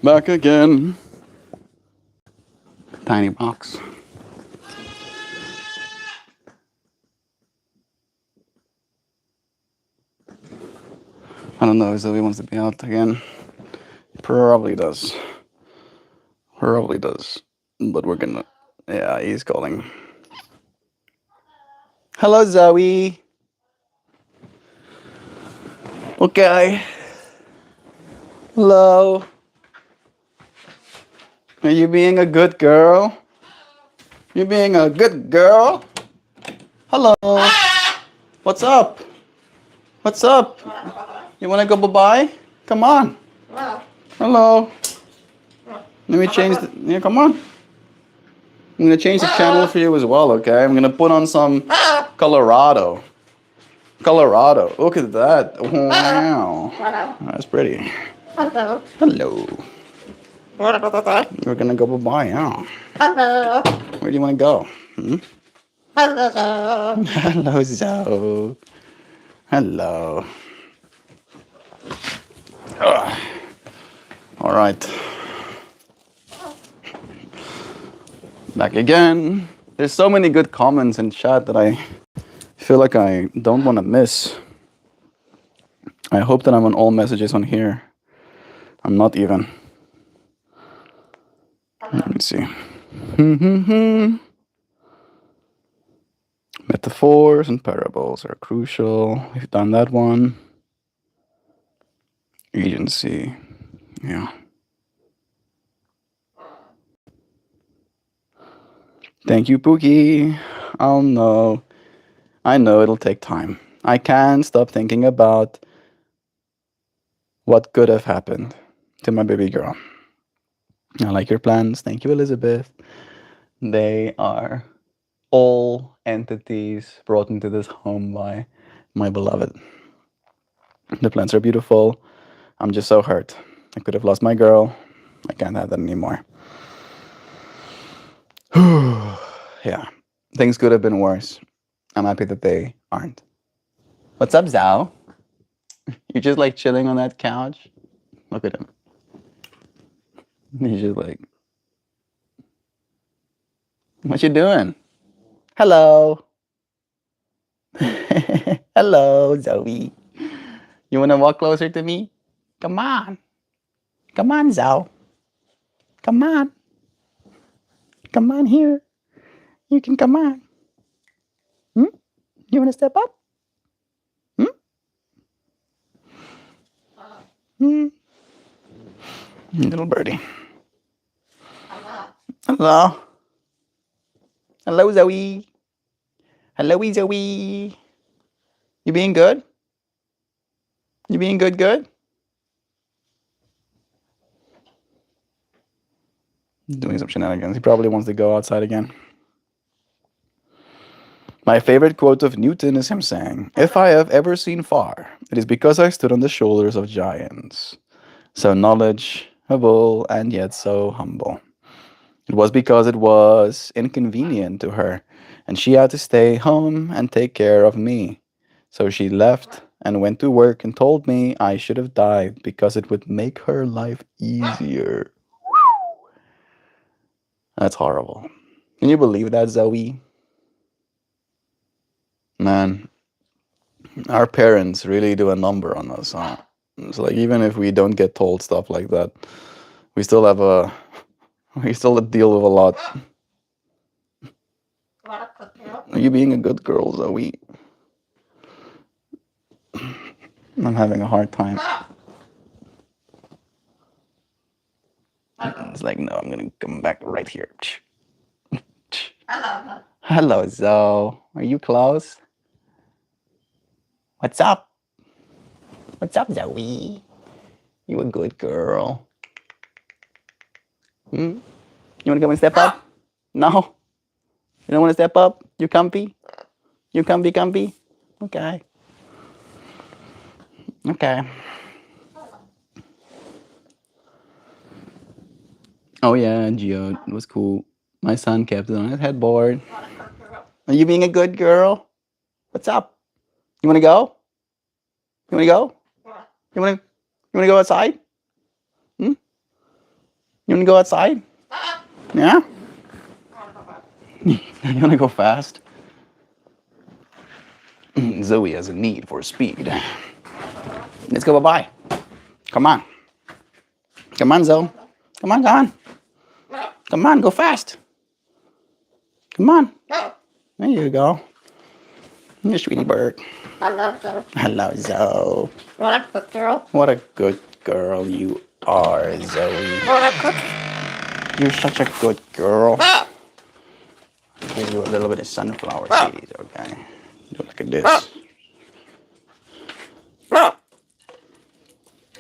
Back again. Tiny box. I don't know if Zoe wants to be out again. Probably does. Probably does. But we're gonna... Yeah, he's calling. Hello, Zoe. Okay. Hello. Are you being a good girl? You being a good girl? Hello. What's up? What's up? You wanna go bye-bye? Come on. Hello. Let me change the... Yeah, come on. I'm gonna change the channel for you as well, okay? I'm gonna put on some Colorado. Colorado. Look at that. Wow. That's pretty. Hello. Hello. We're gonna go bye-bye, yeah. Hello. Where do you wanna go? Hello. Hello, Zoe. Hello. All right. Back again. There's so many good comments in chat that I feel like I don't want to miss. I hope that I'm on all messages on here. I'm not even. Let me see. Metaphors and parables are crucial. We've done that one. Agency. Yeah. Thank you, Pookie. Oh no. I know it'll take time. I can't stop thinking about what could have happened to my baby girl. I like your plans. Thank you, Elizabeth. They are all entities brought into this home by my beloved. The plants are beautiful. I'm just so hurt. I could have lost my girl. I can't have that anymore. Yeah. Things could have been worse. I'm happy that they aren't. What's up, Zhao? You're just like chilling on that couch? Look at him. He's just like, what you doing? Hello. Hello, Zoe. You want to walk closer to me? Come on. Come on, Zhao. Come on. Come on here. You can come on. Hmm? You want to step up? Hmm? Hmm? Little birdie. Hello. Hello, Zoe. Hello, Zoe. You being good? You being good? He's doing some shenanigans. He probably wants to go outside again. My favorite quote of Newton is him saying, "If I have ever seen far, it is because I stood on the shoulders of giants. So knowledgeable and yet so humble. It was because it was inconvenient to her, and she had to stay home and take care of me. So she left and went to work and told me I should have died because it would make her life easier." That's horrible. Can you believe that, Zoe? Man, our parents really do a number on us, huh? It's like even if we don't get told stuff like that, we still have a we still deal with a lot. What a good girl. Are you being a good girl, Zoe? I'm having a hard time. It's like, no, I'm gonna come back right here. Hello. Hello, Zoe. Are you close? What's up? What's up, Zoe? You a good girl. Hmm? You wanna come and step up? No? You don't wanna step up? You comfy? You comfy? Okay. Okay. Oh yeah, Geo, it was cool. My son kept it on his headboard. What a good girl. Are you being a good girl? What's up? You wanna go? You wanna go? What? You wanna go outside? Hmm? You wanna go outside? Yeah? You wanna go fast? Zoe has a need for speed. Let's go bye-bye. Come on. Come on, Zoe. Come on. Come on, go fast. Come on. There you go. You sweetie bird. Hello, Joe. Hello, Zoe. What a good girl. What a good girl you are, Zoe. What a good. You're such a good girl. Give you a little bit of sunflower seeds, okay? Do look at this.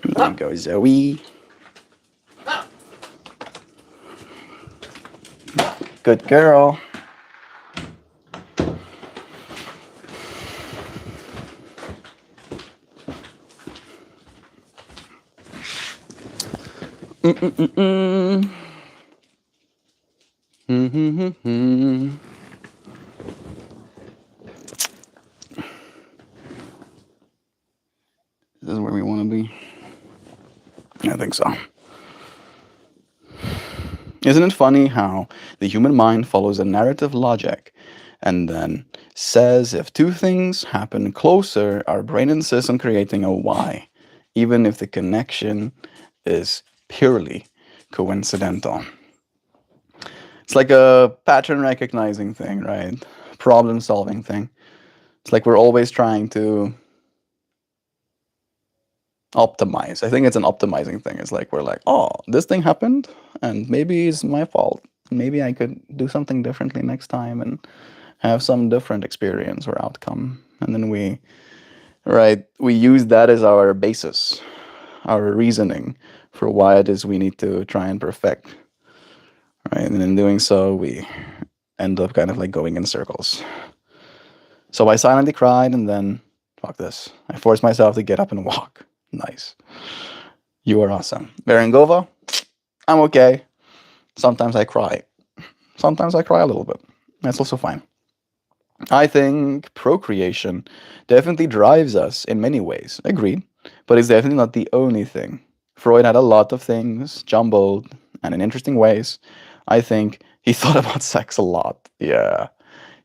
There you go, Zoe. Good girl. Mm-mm-mm-mm. Mm-hmm-hmm-hmm. This is where we want to be. I think so. Isn't it funny how the human mind follows a narrative logic and then says if two things happen closer, our brain insists on creating a why, even if the connection is purely coincidental. It's like a pattern recognizing thing, right? Problem solving thing. It's like we're always trying to optimize. I think it's an optimizing thing. It's like we're like, oh, this thing happened and maybe it's my fault. Maybe I could do something differently next time and have some different experience or outcome. And then we use that as our basis, our reasoning for why it is we need to try and perfect right? And in doing so, we end up kind of like going in circles. So I silently cried, and then, fuck this. I forced myself to get up and walk. Nice. You are awesome. Berengova, I'm okay. Sometimes I cry. Sometimes I cry a little bit. That's also fine. I think procreation definitely drives us in many ways. Agreed. But it's definitely not the only thing. Freud had a lot of things jumbled and in interesting ways. I think he thought about sex a lot. Yeah.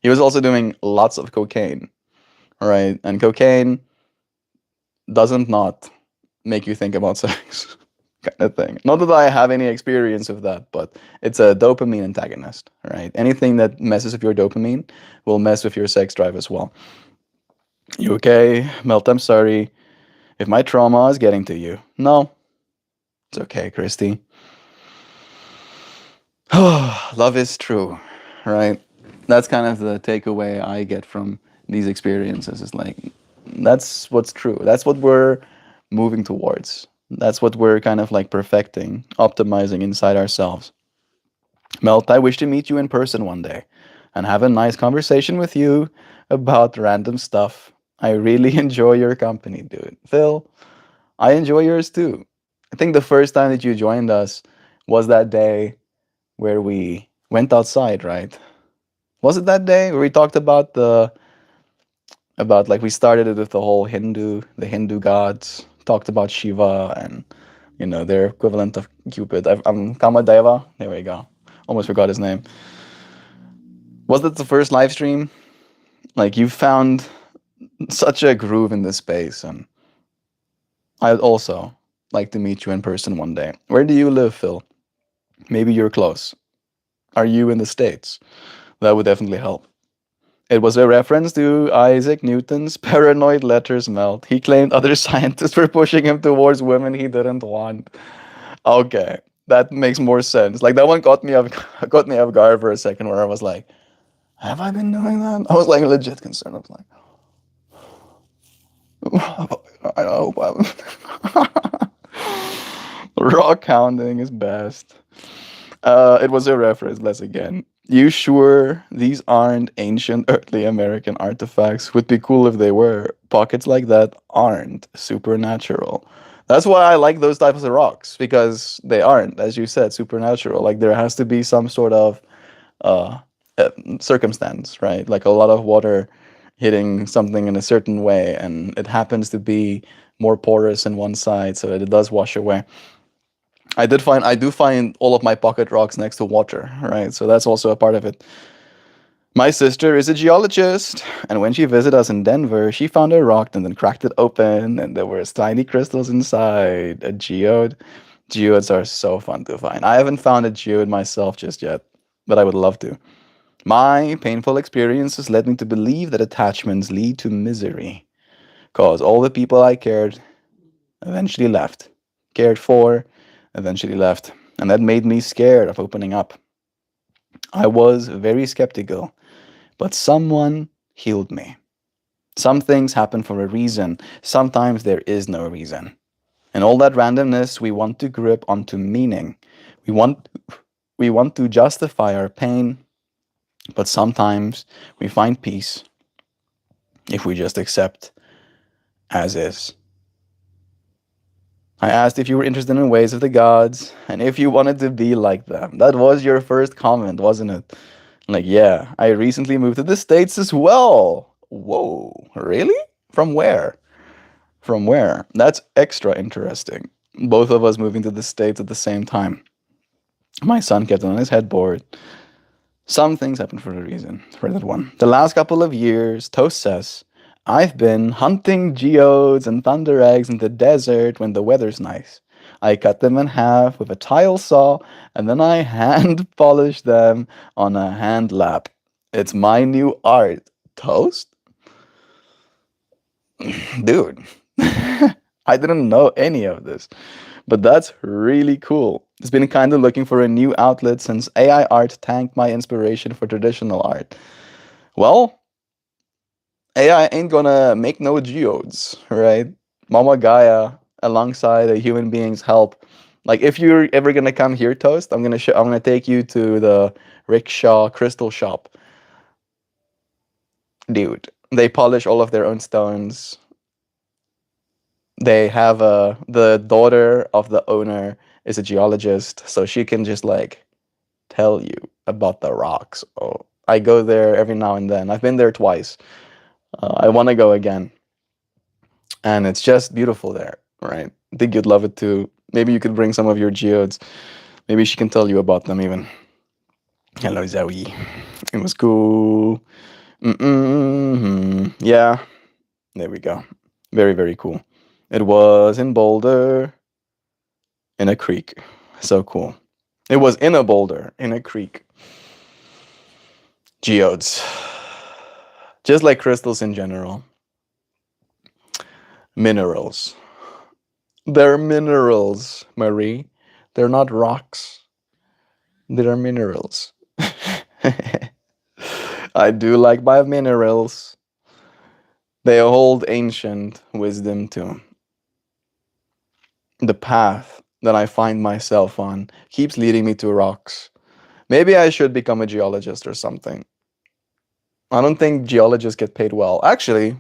He was also doing lots of cocaine, right? And cocaine doesn't not make you think about sex kind of thing. Not that I have any experience of that, but it's a dopamine antagonist, right? Anything that messes with your dopamine will mess with your sex drive as well. You okay? Melt, I'm sorry if my trauma is getting to you. No, it's okay, Christy. Love is true, right? That's kind of the takeaway I get from these experiences. Is like, that's what's true. That's what we're moving towards. That's what we're kind of like perfecting, optimizing inside ourselves. Melt, I wish to meet you in person one day and have a nice conversation with you about random stuff. I really enjoy your company, dude. Phil, I enjoy yours too. I think the first time that you joined us was that day where we went outside, right? Was it that day where we talked about like we started it with the Hindu gods, talked about Shiva and their equivalent of Cupid. I'm Kamadeva. There we go. Almost forgot his name. Was that the first live stream? Like you found such a groove in this space, and I'd also like to meet you in person one day. Where do you live, Phil? Maybe you're close. Are you in the States? That would definitely help. It was a reference to Isaac Newton's paranoid letters melt. He claimed other scientists were pushing him towards women he didn't want. Okay, that makes more sense. Like that one got me off guard for a second, where I was like, "Have I been doing that?" I was like legit concerned. I was like, "I hope I'm." Rock hounding is best. It was a reference, less again. You sure these aren't ancient early American artifacts? Would be cool if they were. Pockets like that aren't supernatural. That's why I like those types of rocks, because they aren't, as you said, supernatural. Like there has to be some sort of uh, uh, circumstance, right? Like a lot of water hitting something in a certain way, and it happens to be more porous in one side, so that it does wash away. I do find all of my pocket rocks next to water, right? So that's also a part of it. My sister is a geologist, and when she visited us in Denver, she found a rock and then cracked it open, and there were tiny crystals inside. A geode. Geodes are so fun to find. I haven't found a geode myself just yet, but I would love to. My painful experiences led me to believe that attachments lead to misery, cause all the people I cared eventually left. Cared for, eventually left. And that made me scared of opening up. I was very skeptical, but someone healed me. Some things happen for a reason. Sometimes there is no reason. And all that randomness, we want to grip onto meaning. We want to justify our pain, but sometimes we find peace if we just accept as is. I asked if you were interested in ways of the gods and if you wanted to be like them. That was your first comment, wasn't it? Like, yeah, I recently moved to the States as well. Whoa, really? From where? From where? That's extra interesting. Both of us moving to the States at the same time. My son kept on his headboard. Some things happen for a reason, for that one. The last couple of years, Toast says, I've been hunting geodes and thunder eggs in the desert when the weather's nice. I cut them in half with a tile saw, and then I hand polish them on a hand lap. It's my new art. Toast? Dude, I didn't know any of this, but that's really cool. It's been kind of looking for a new outlet since AI art tanked my inspiration for traditional art. Well, AI ain't gonna make no geodes, right? Mama Gaia, alongside a human being's help, Like if you're ever gonna come here, Toast, I'm gonna take you to the Rickshaw Crystal Shop. Dude, they polish all of their own stones. They have the daughter of the owner is a geologist, so she can just like tell you about the rocks. Oh, I go there every now and then. I've been there twice. I want to go again, and it's just beautiful there, right? I think you'd love it too. Maybe you could bring some of your geodes. Maybe she can tell you about them even. Hello, Zoe. It was cool. Yeah, there we go. Very, very cool. It was in Boulder, in a creek. So cool. It was in a boulder, in a creek. Geodes. Just like crystals in general. Minerals. They're minerals, Marie. They're not rocks. They're minerals. I do like my minerals. They hold ancient wisdom too. The path that I find myself on keeps leading me to rocks. Maybe I should become a geologist or something. I don't think geologists get paid well. Actually,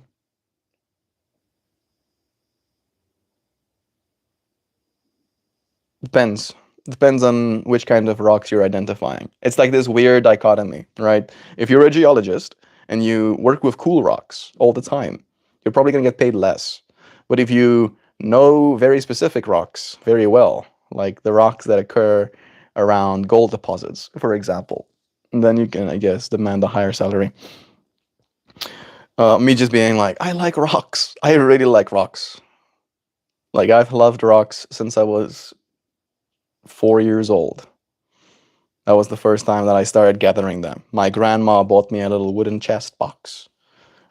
depends. Depends on which kind of rocks you're identifying. It's like this weird dichotomy, right? If you're a geologist and you work with cool rocks all the time, you're probably going to get paid less. But if you know very specific rocks very well, like the rocks that occur around gold deposits, for example, then you can, I guess, demand a higher salary. Me just being like, I like rocks. I really like rocks. Like, I've loved rocks since I was 4 years old. That was the first time that I started gathering them. My grandma bought me a little wooden chest box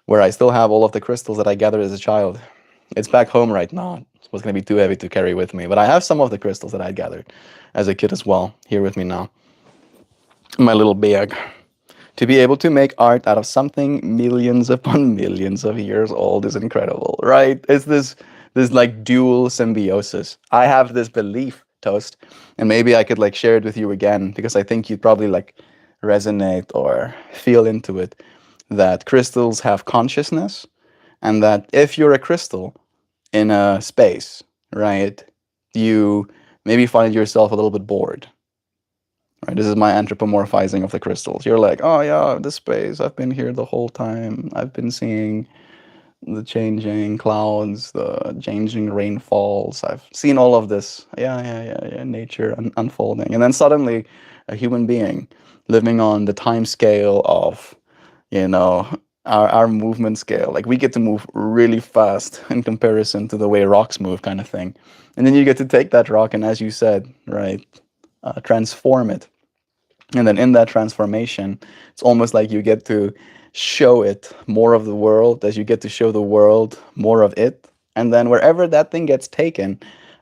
where I still have all of the crystals that I gathered as a child. It's back home right now. It was going to be too heavy to carry with me, but I have some of the crystals that I gathered as a kid as well, here with me now. My little bag. To be able to make art out of something millions upon millions of years old is incredible, right? It's this like dual symbiosis. I have this belief, Toast, and maybe I could like share it with you again because I think you'd probably like resonate or feel into it, that crystals have consciousness, and that if you're a crystal in a space, right, you maybe find yourself a little bit bored. Right, this is my anthropomorphizing of the crystals. You're like, oh yeah, this space, I've been here the whole time. I've been seeing the changing clouds, the changing rainfalls. I've seen all of this. Yeah. Nature unfolding. And then suddenly, a human being living on the time scale of, you know, our movement scale. Like we get to move really fast in comparison to the way rocks move, kind of thing. And then you get to take that rock and, as you said, right, transform it. And then in that transformation, it's almost like you get to show it more of the world as you get to show the world more of it. And then wherever that thing gets taken,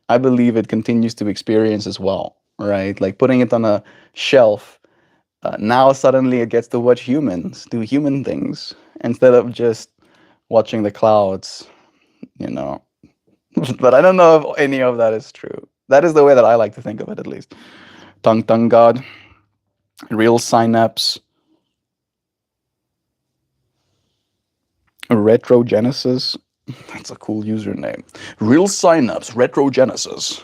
I believe it continues to experience as well, right? Like putting it on a shelf. Now suddenly it gets to watch humans do human things instead of just watching the clouds, you know. But I don't know if any of that is true. That is the way that I like to think of it, at least. Tung Tung God. Real Synapse, Retrogenesis. That's a cool username. Real Synapse, Retrogenesis.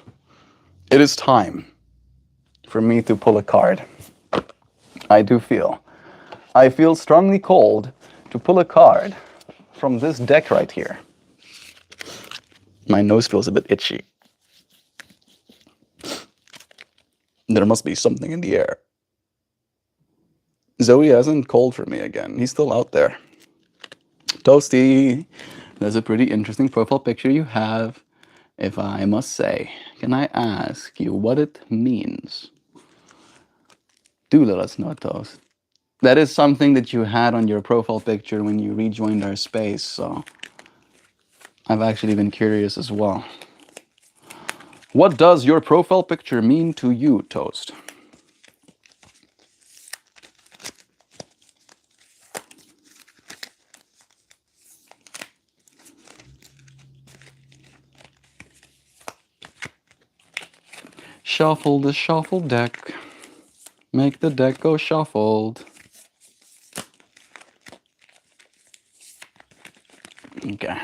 It is time for me to pull a card. I feel strongly called to pull a card from this deck right here. My nose feels a bit itchy. There must be something in the air. Zoe hasn't called for me again. He's still out there. Toasty, there's a pretty interesting profile picture you have, if I must say. Can I ask you what it means? Do let us know, Toast. That is something that you had on your profile picture when you rejoined our space, so I've actually been curious as well. What does your profile picture mean to you, Toast? Shuffle the shuffle deck. Make the deck go shuffled. Okay.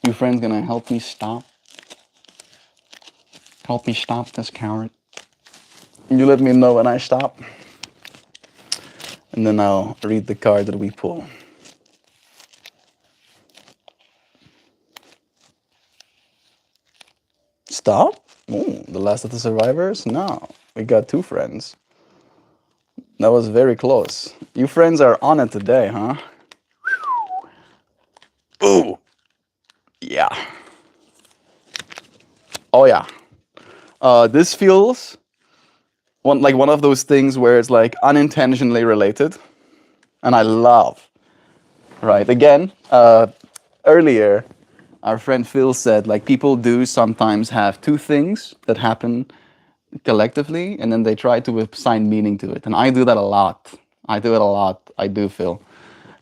You friends gonna help me stop? Help me stop this carrot. You let me know when I stop. And then I'll read the card that we pull. Stop? Ooh, the last of the survivors? No, we got two friends. That was very close. You friends are on it today, huh? Ooh. Yeah. Oh yeah. This feels one of those things where it's like unintentionally related, and I love. Right. Again, earlier, our friend Phil said like people do sometimes have two things that happen collectively, and then they try to assign meaning to it, and I do that a lot. I do it a lot. I do, Phil.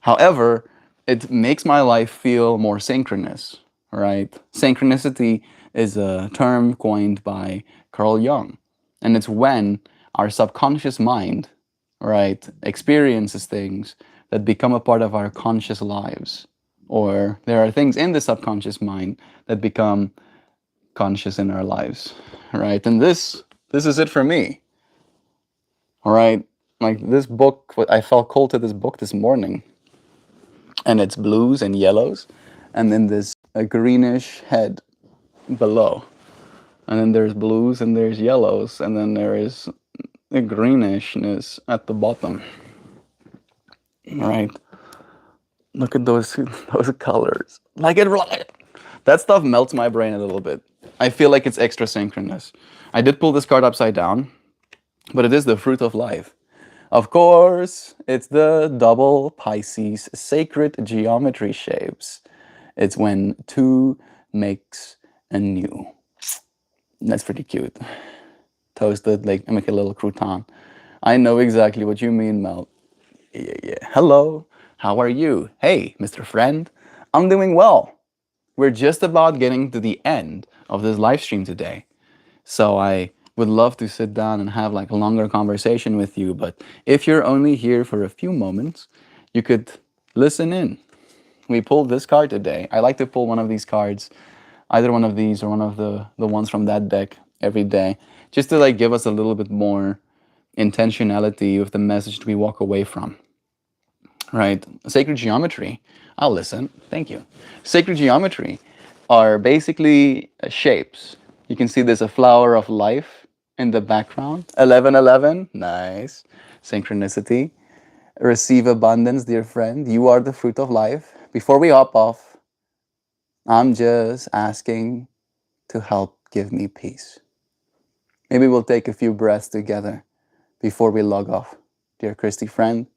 However, it makes my life feel more synchronous, right? Synchronicity is a term coined by Carl Jung, and it's when our subconscious mind, right, experiences things that become a part of our conscious lives, or there are things in the subconscious mind that become conscious in our lives, right? And this is it for me, all right? Like this book, I felt called to this book this morning, and it's blues and yellows, and then there's a greenish head below, and then there's blues and there's yellows, and then there is a greenishness at the bottom. Right? Look at those those colors. Like that stuff melts my brain a little bit. I feel like it's extra synchronous. I did pull this card upside down, but it is the fruit of life. Of course, it's the double Pisces sacred geometry shapes. It's when two makes a new. That's pretty cute. Toasted, like make a little crouton. I know exactly what you mean, Mel. Yeah. Hello, how are you? Hey, Mr. Friend. I'm doing well. We're just about getting to the end of this live stream today. So I would love to sit down and have like a longer conversation with you, but if you're only here for a few moments, you could listen in. We pulled this card today. I like to pull one of these cards, either one of these or one of the ones from that deck every day, just to like give us a little bit more intentionality with the message we walk away from. Right? Sacred geometry. I'll listen. Thank you. Sacred geometry are basically shapes. You can see there's a flower of life in the background. 1111. Nice. Synchronicity. Receive abundance, dear friend. You are the fruit of life. Before we hop off, I'm just asking to help give me peace. Maybe we'll take a few breaths together before we log off. Dear Christy friend.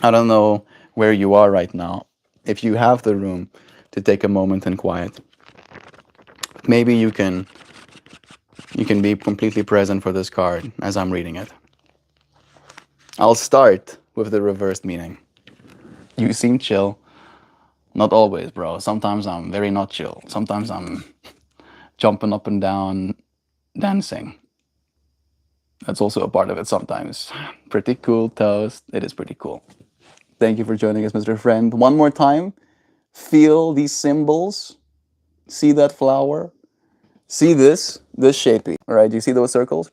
I don't know where you are right now. If you have the room to take a moment in quiet, maybe you can be completely present for this card as I'm reading it. I'll start with the reversed meaning. You seem chill. Not always, bro. Sometimes I'm very not chill. Sometimes I'm jumping up and down, dancing. That's also a part of it sometimes. Pretty cool, Toast. It is pretty cool. Thank you for joining us, Mr. Friend. One more time. Feel these symbols. See that flower? See this shaping, right? You see those circles?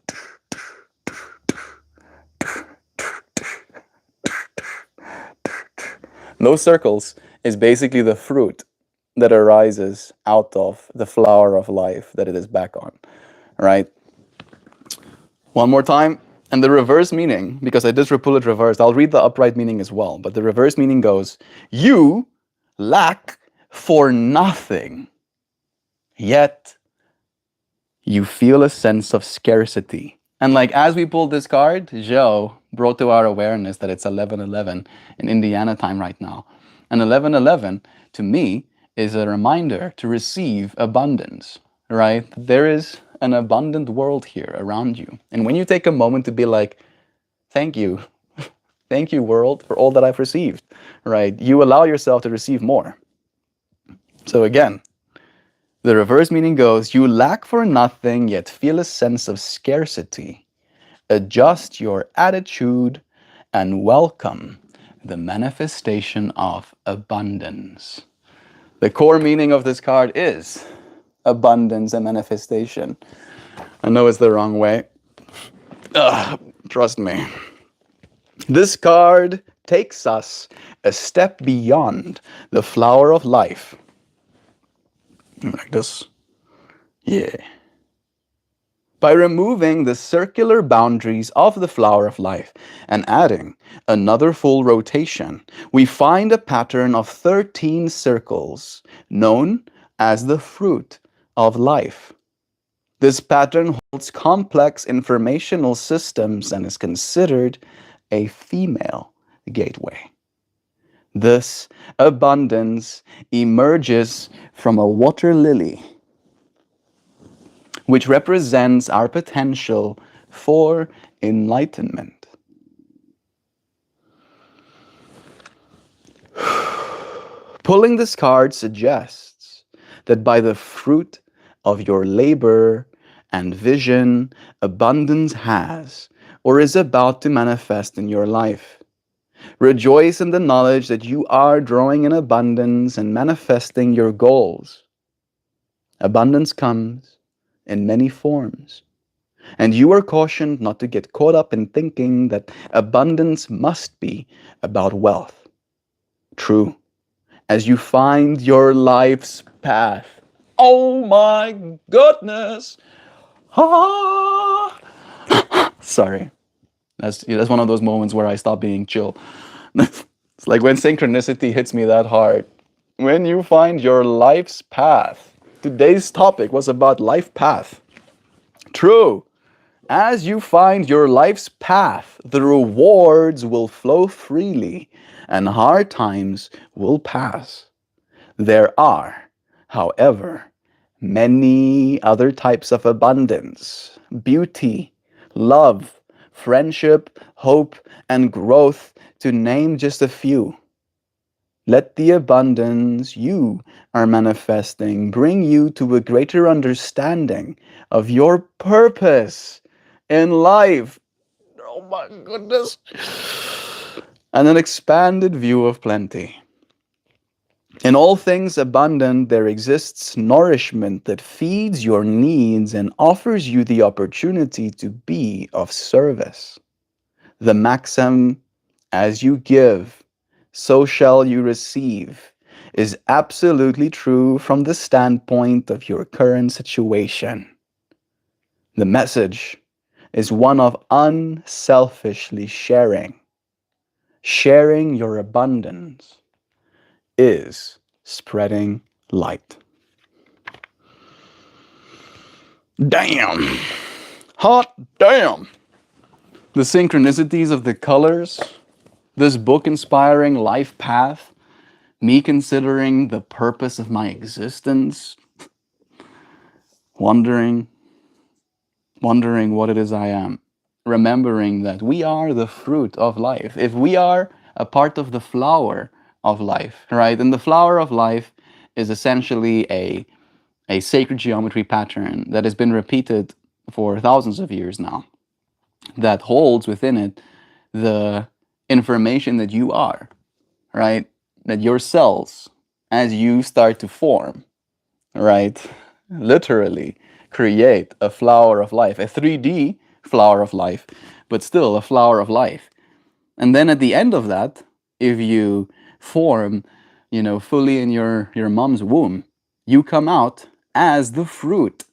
Those circles is basically the fruit that arises out of the flower of life that it is back on, right? One more time. And the reverse meaning, because I just pull it reversed, I'll read the upright meaning as well, but the reverse meaning goes, you lack for nothing, yet you feel a sense of scarcity. And like as we pulled this card, Joe brought to our awareness that it's 11:11 in Indiana time right now. And 11:11 to me is a reminder to receive abundance, right? There is an abundant world here around you. And when you take a moment to be like, thank you, thank you, world, for all that I've received, right? You allow yourself to receive more. So again, the reverse meaning goes, you lack for nothing, yet feel a sense of scarcity. Adjust your attitude and welcome the manifestation of abundance. The core meaning of this card is abundance and manifestation. I know it's the wrong way. Trust me. This card takes us a step beyond the flower of life. Like this. Yeah. By removing the circular boundaries of the flower of life and adding another full rotation, we find a pattern of 13 circles known as the fruit of life. This pattern holds complex informational systems and is considered a female gateway. This abundance emerges from a water lily, which represents our potential for enlightenment. Pulling this card suggests that by the fruit of your labor and vision, abundance has or is about to manifest in your life. Rejoice in the knowledge that you are drawing in abundance and manifesting your goals. Abundance comes in many forms, and you are cautioned not to get caught up in thinking that abundance must be about wealth. True, as you find your life's path. Oh my goodness! Ah! Sorry. That's one of those moments where I stop being chill. It's like when synchronicity hits me that hard. When you find your life's path. Today's topic was about life path. True. As you find your life's path, the rewards will flow freely and hard times will pass. There are, however, many other types of abundance, beauty, love, friendship, hope, and growth, to name just a few. Let the abundance you are manifesting bring you to a greater understanding of your purpose in life. Oh my goodness. And an expanded view of plenty. In all things abundant, there exists nourishment that feeds your needs and offers you the opportunity to be of service. The maxim, as you give, so shall you receive, is absolutely true from the standpoint of your current situation. The message is one of unselfishly sharing. Sharing your abundance is spreading light. Damn! Hot damn! The synchronicities of the colors, this book inspiring life path, me considering the purpose of my existence, wondering what it is I am, remembering that we are the fruit of life. If we are a part of the flower of life, right? And the flower of life is essentially a sacred geometry pattern that has been repeated for thousands of years now, that holds within it the information that you are, right? That your cells, as you start to form, right, literally create a flower of life, a 3D flower of life, but still a flower of life. And then at the end of that, if you form, fully in your mom's womb, you come out as the fruit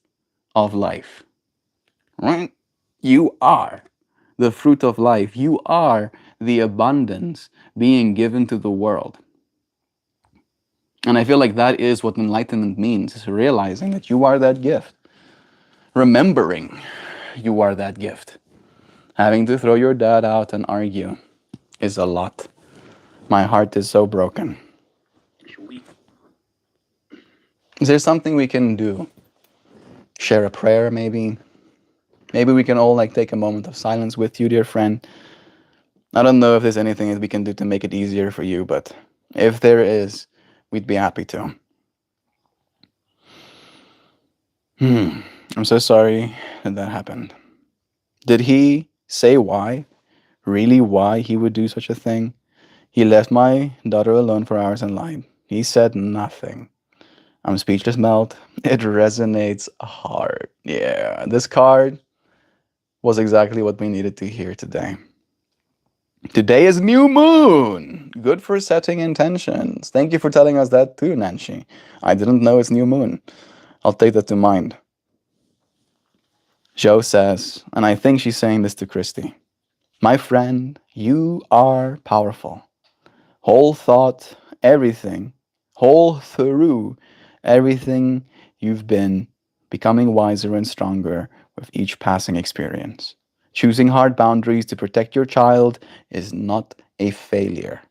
of life, right? You are the fruit of life. You are the abundance being given to the world. And I feel like that is what enlightenment means, is realizing that you are that gift. Remembering you are that gift. Having to throw your dad out and argue is a lot. My heart is so broken. Is there something we can do? share a prayer, maybe. Maybe we can all like take a moment of silence with you, dear friend. I don't know if there's anything that we can do to make it easier for you, but if there is, we'd be happy to. I'm so sorry that happened. Did he say why? Really, why he would do such a thing? He left my daughter alone for hours and lied. He said nothing. I'm speechless, Melt. It resonates hard. Yeah, this card was exactly what we needed to hear today. Today is new moon. Good for setting intentions. Thank you for telling us that too, Nancy. I didn't know it's new moon. I'll take that to mind. Joe says, and I think she's saying this to Christy, my friend, you are powerful. Whole thought, everything, whole through everything you've been becoming wiser and stronger with each passing experience. Choosing hard boundaries to protect your child is not a failure.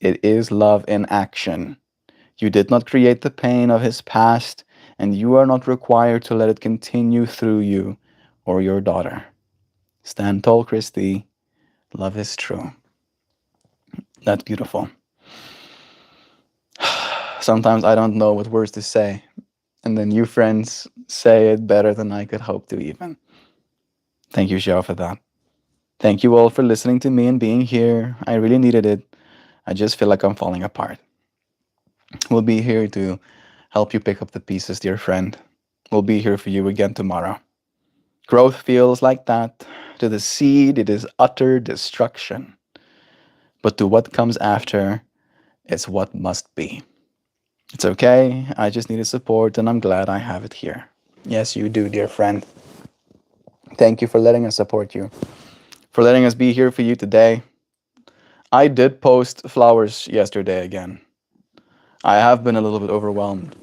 It is love in action. You did not create the pain of his past, and you are not required to let it continue through you or your daughter. Stand tall, Christy. Love is true. That's beautiful. Sometimes I don't know what words to say, and then you friends say it better than I could hope to even. Thank you, Xiao, for that. Thank you all for listening to me and being here. I really needed it. I just feel like I'm falling apart. We'll be here to help you pick up the pieces, dear friend. We'll be here for you again tomorrow. Growth feels like that. To the seed, it is utter destruction. But to what comes after, it's what must be. It's okay. I just needed support, and I'm glad I have it here. Yes, you do, dear friend. Thank you for letting us support you, for letting us be here for you today. I did post flowers yesterday again. I have been a little bit overwhelmed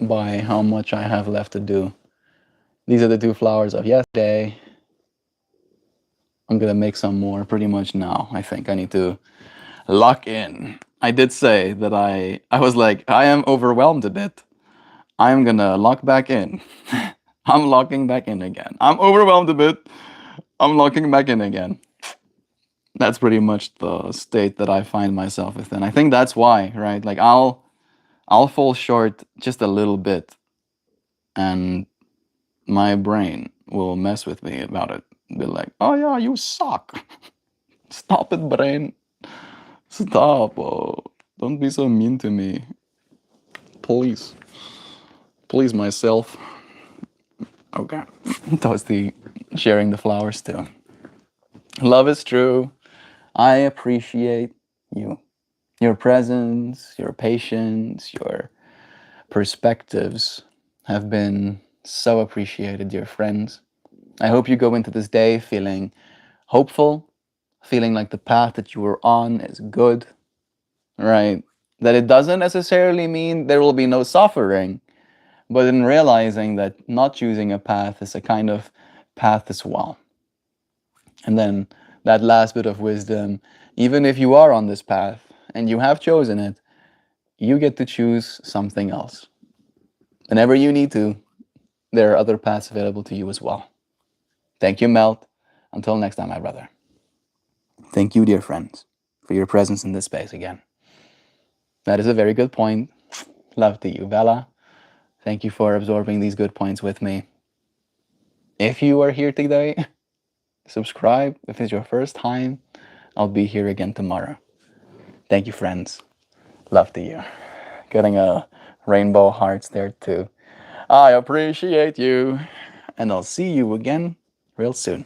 by how much I have left to do. These are the 2 flowers of yesterday. I'm gonna make some more pretty much now. I think I need to lock in. I did say that I was like, I am overwhelmed a bit. I'm gonna lock back in. I'm locking back in again. I'm overwhelmed a bit. I'm locking back in again. That's pretty much the state that I find myself within. I think that's why, right? Like I'll fall short just a little bit, and my brain will mess with me about it. Be like, oh yeah, you suck. Stop it, brain. Stop. Oh, don't be so mean to me. Please. Please myself. Okay. That was the sharing the flowers too. Love is true. I appreciate you. Your presence, your patience, your perspectives have been so appreciated, dear friends. I hope you go into this day feeling hopeful, feeling like the path that you were on is good, right? That it doesn't necessarily mean there will be no suffering, but in realizing that not choosing a path is a kind of path as well. And then that last bit of wisdom, even if you are on this path and you have chosen it, you get to choose something else. Whenever you need to, there are other paths available to you as well. Thank you, Melt. Until next time, my brother. Thank you, dear friends, for your presence in this space again. That is a very good point. Love to you, Bella. Thank you for absorbing these good points with me. If you are here today, subscribe. If it's your first time, I'll be here again tomorrow. Thank you, friends. Love to you. Getting a rainbow hearts there too. I appreciate you. And I'll see you again real soon.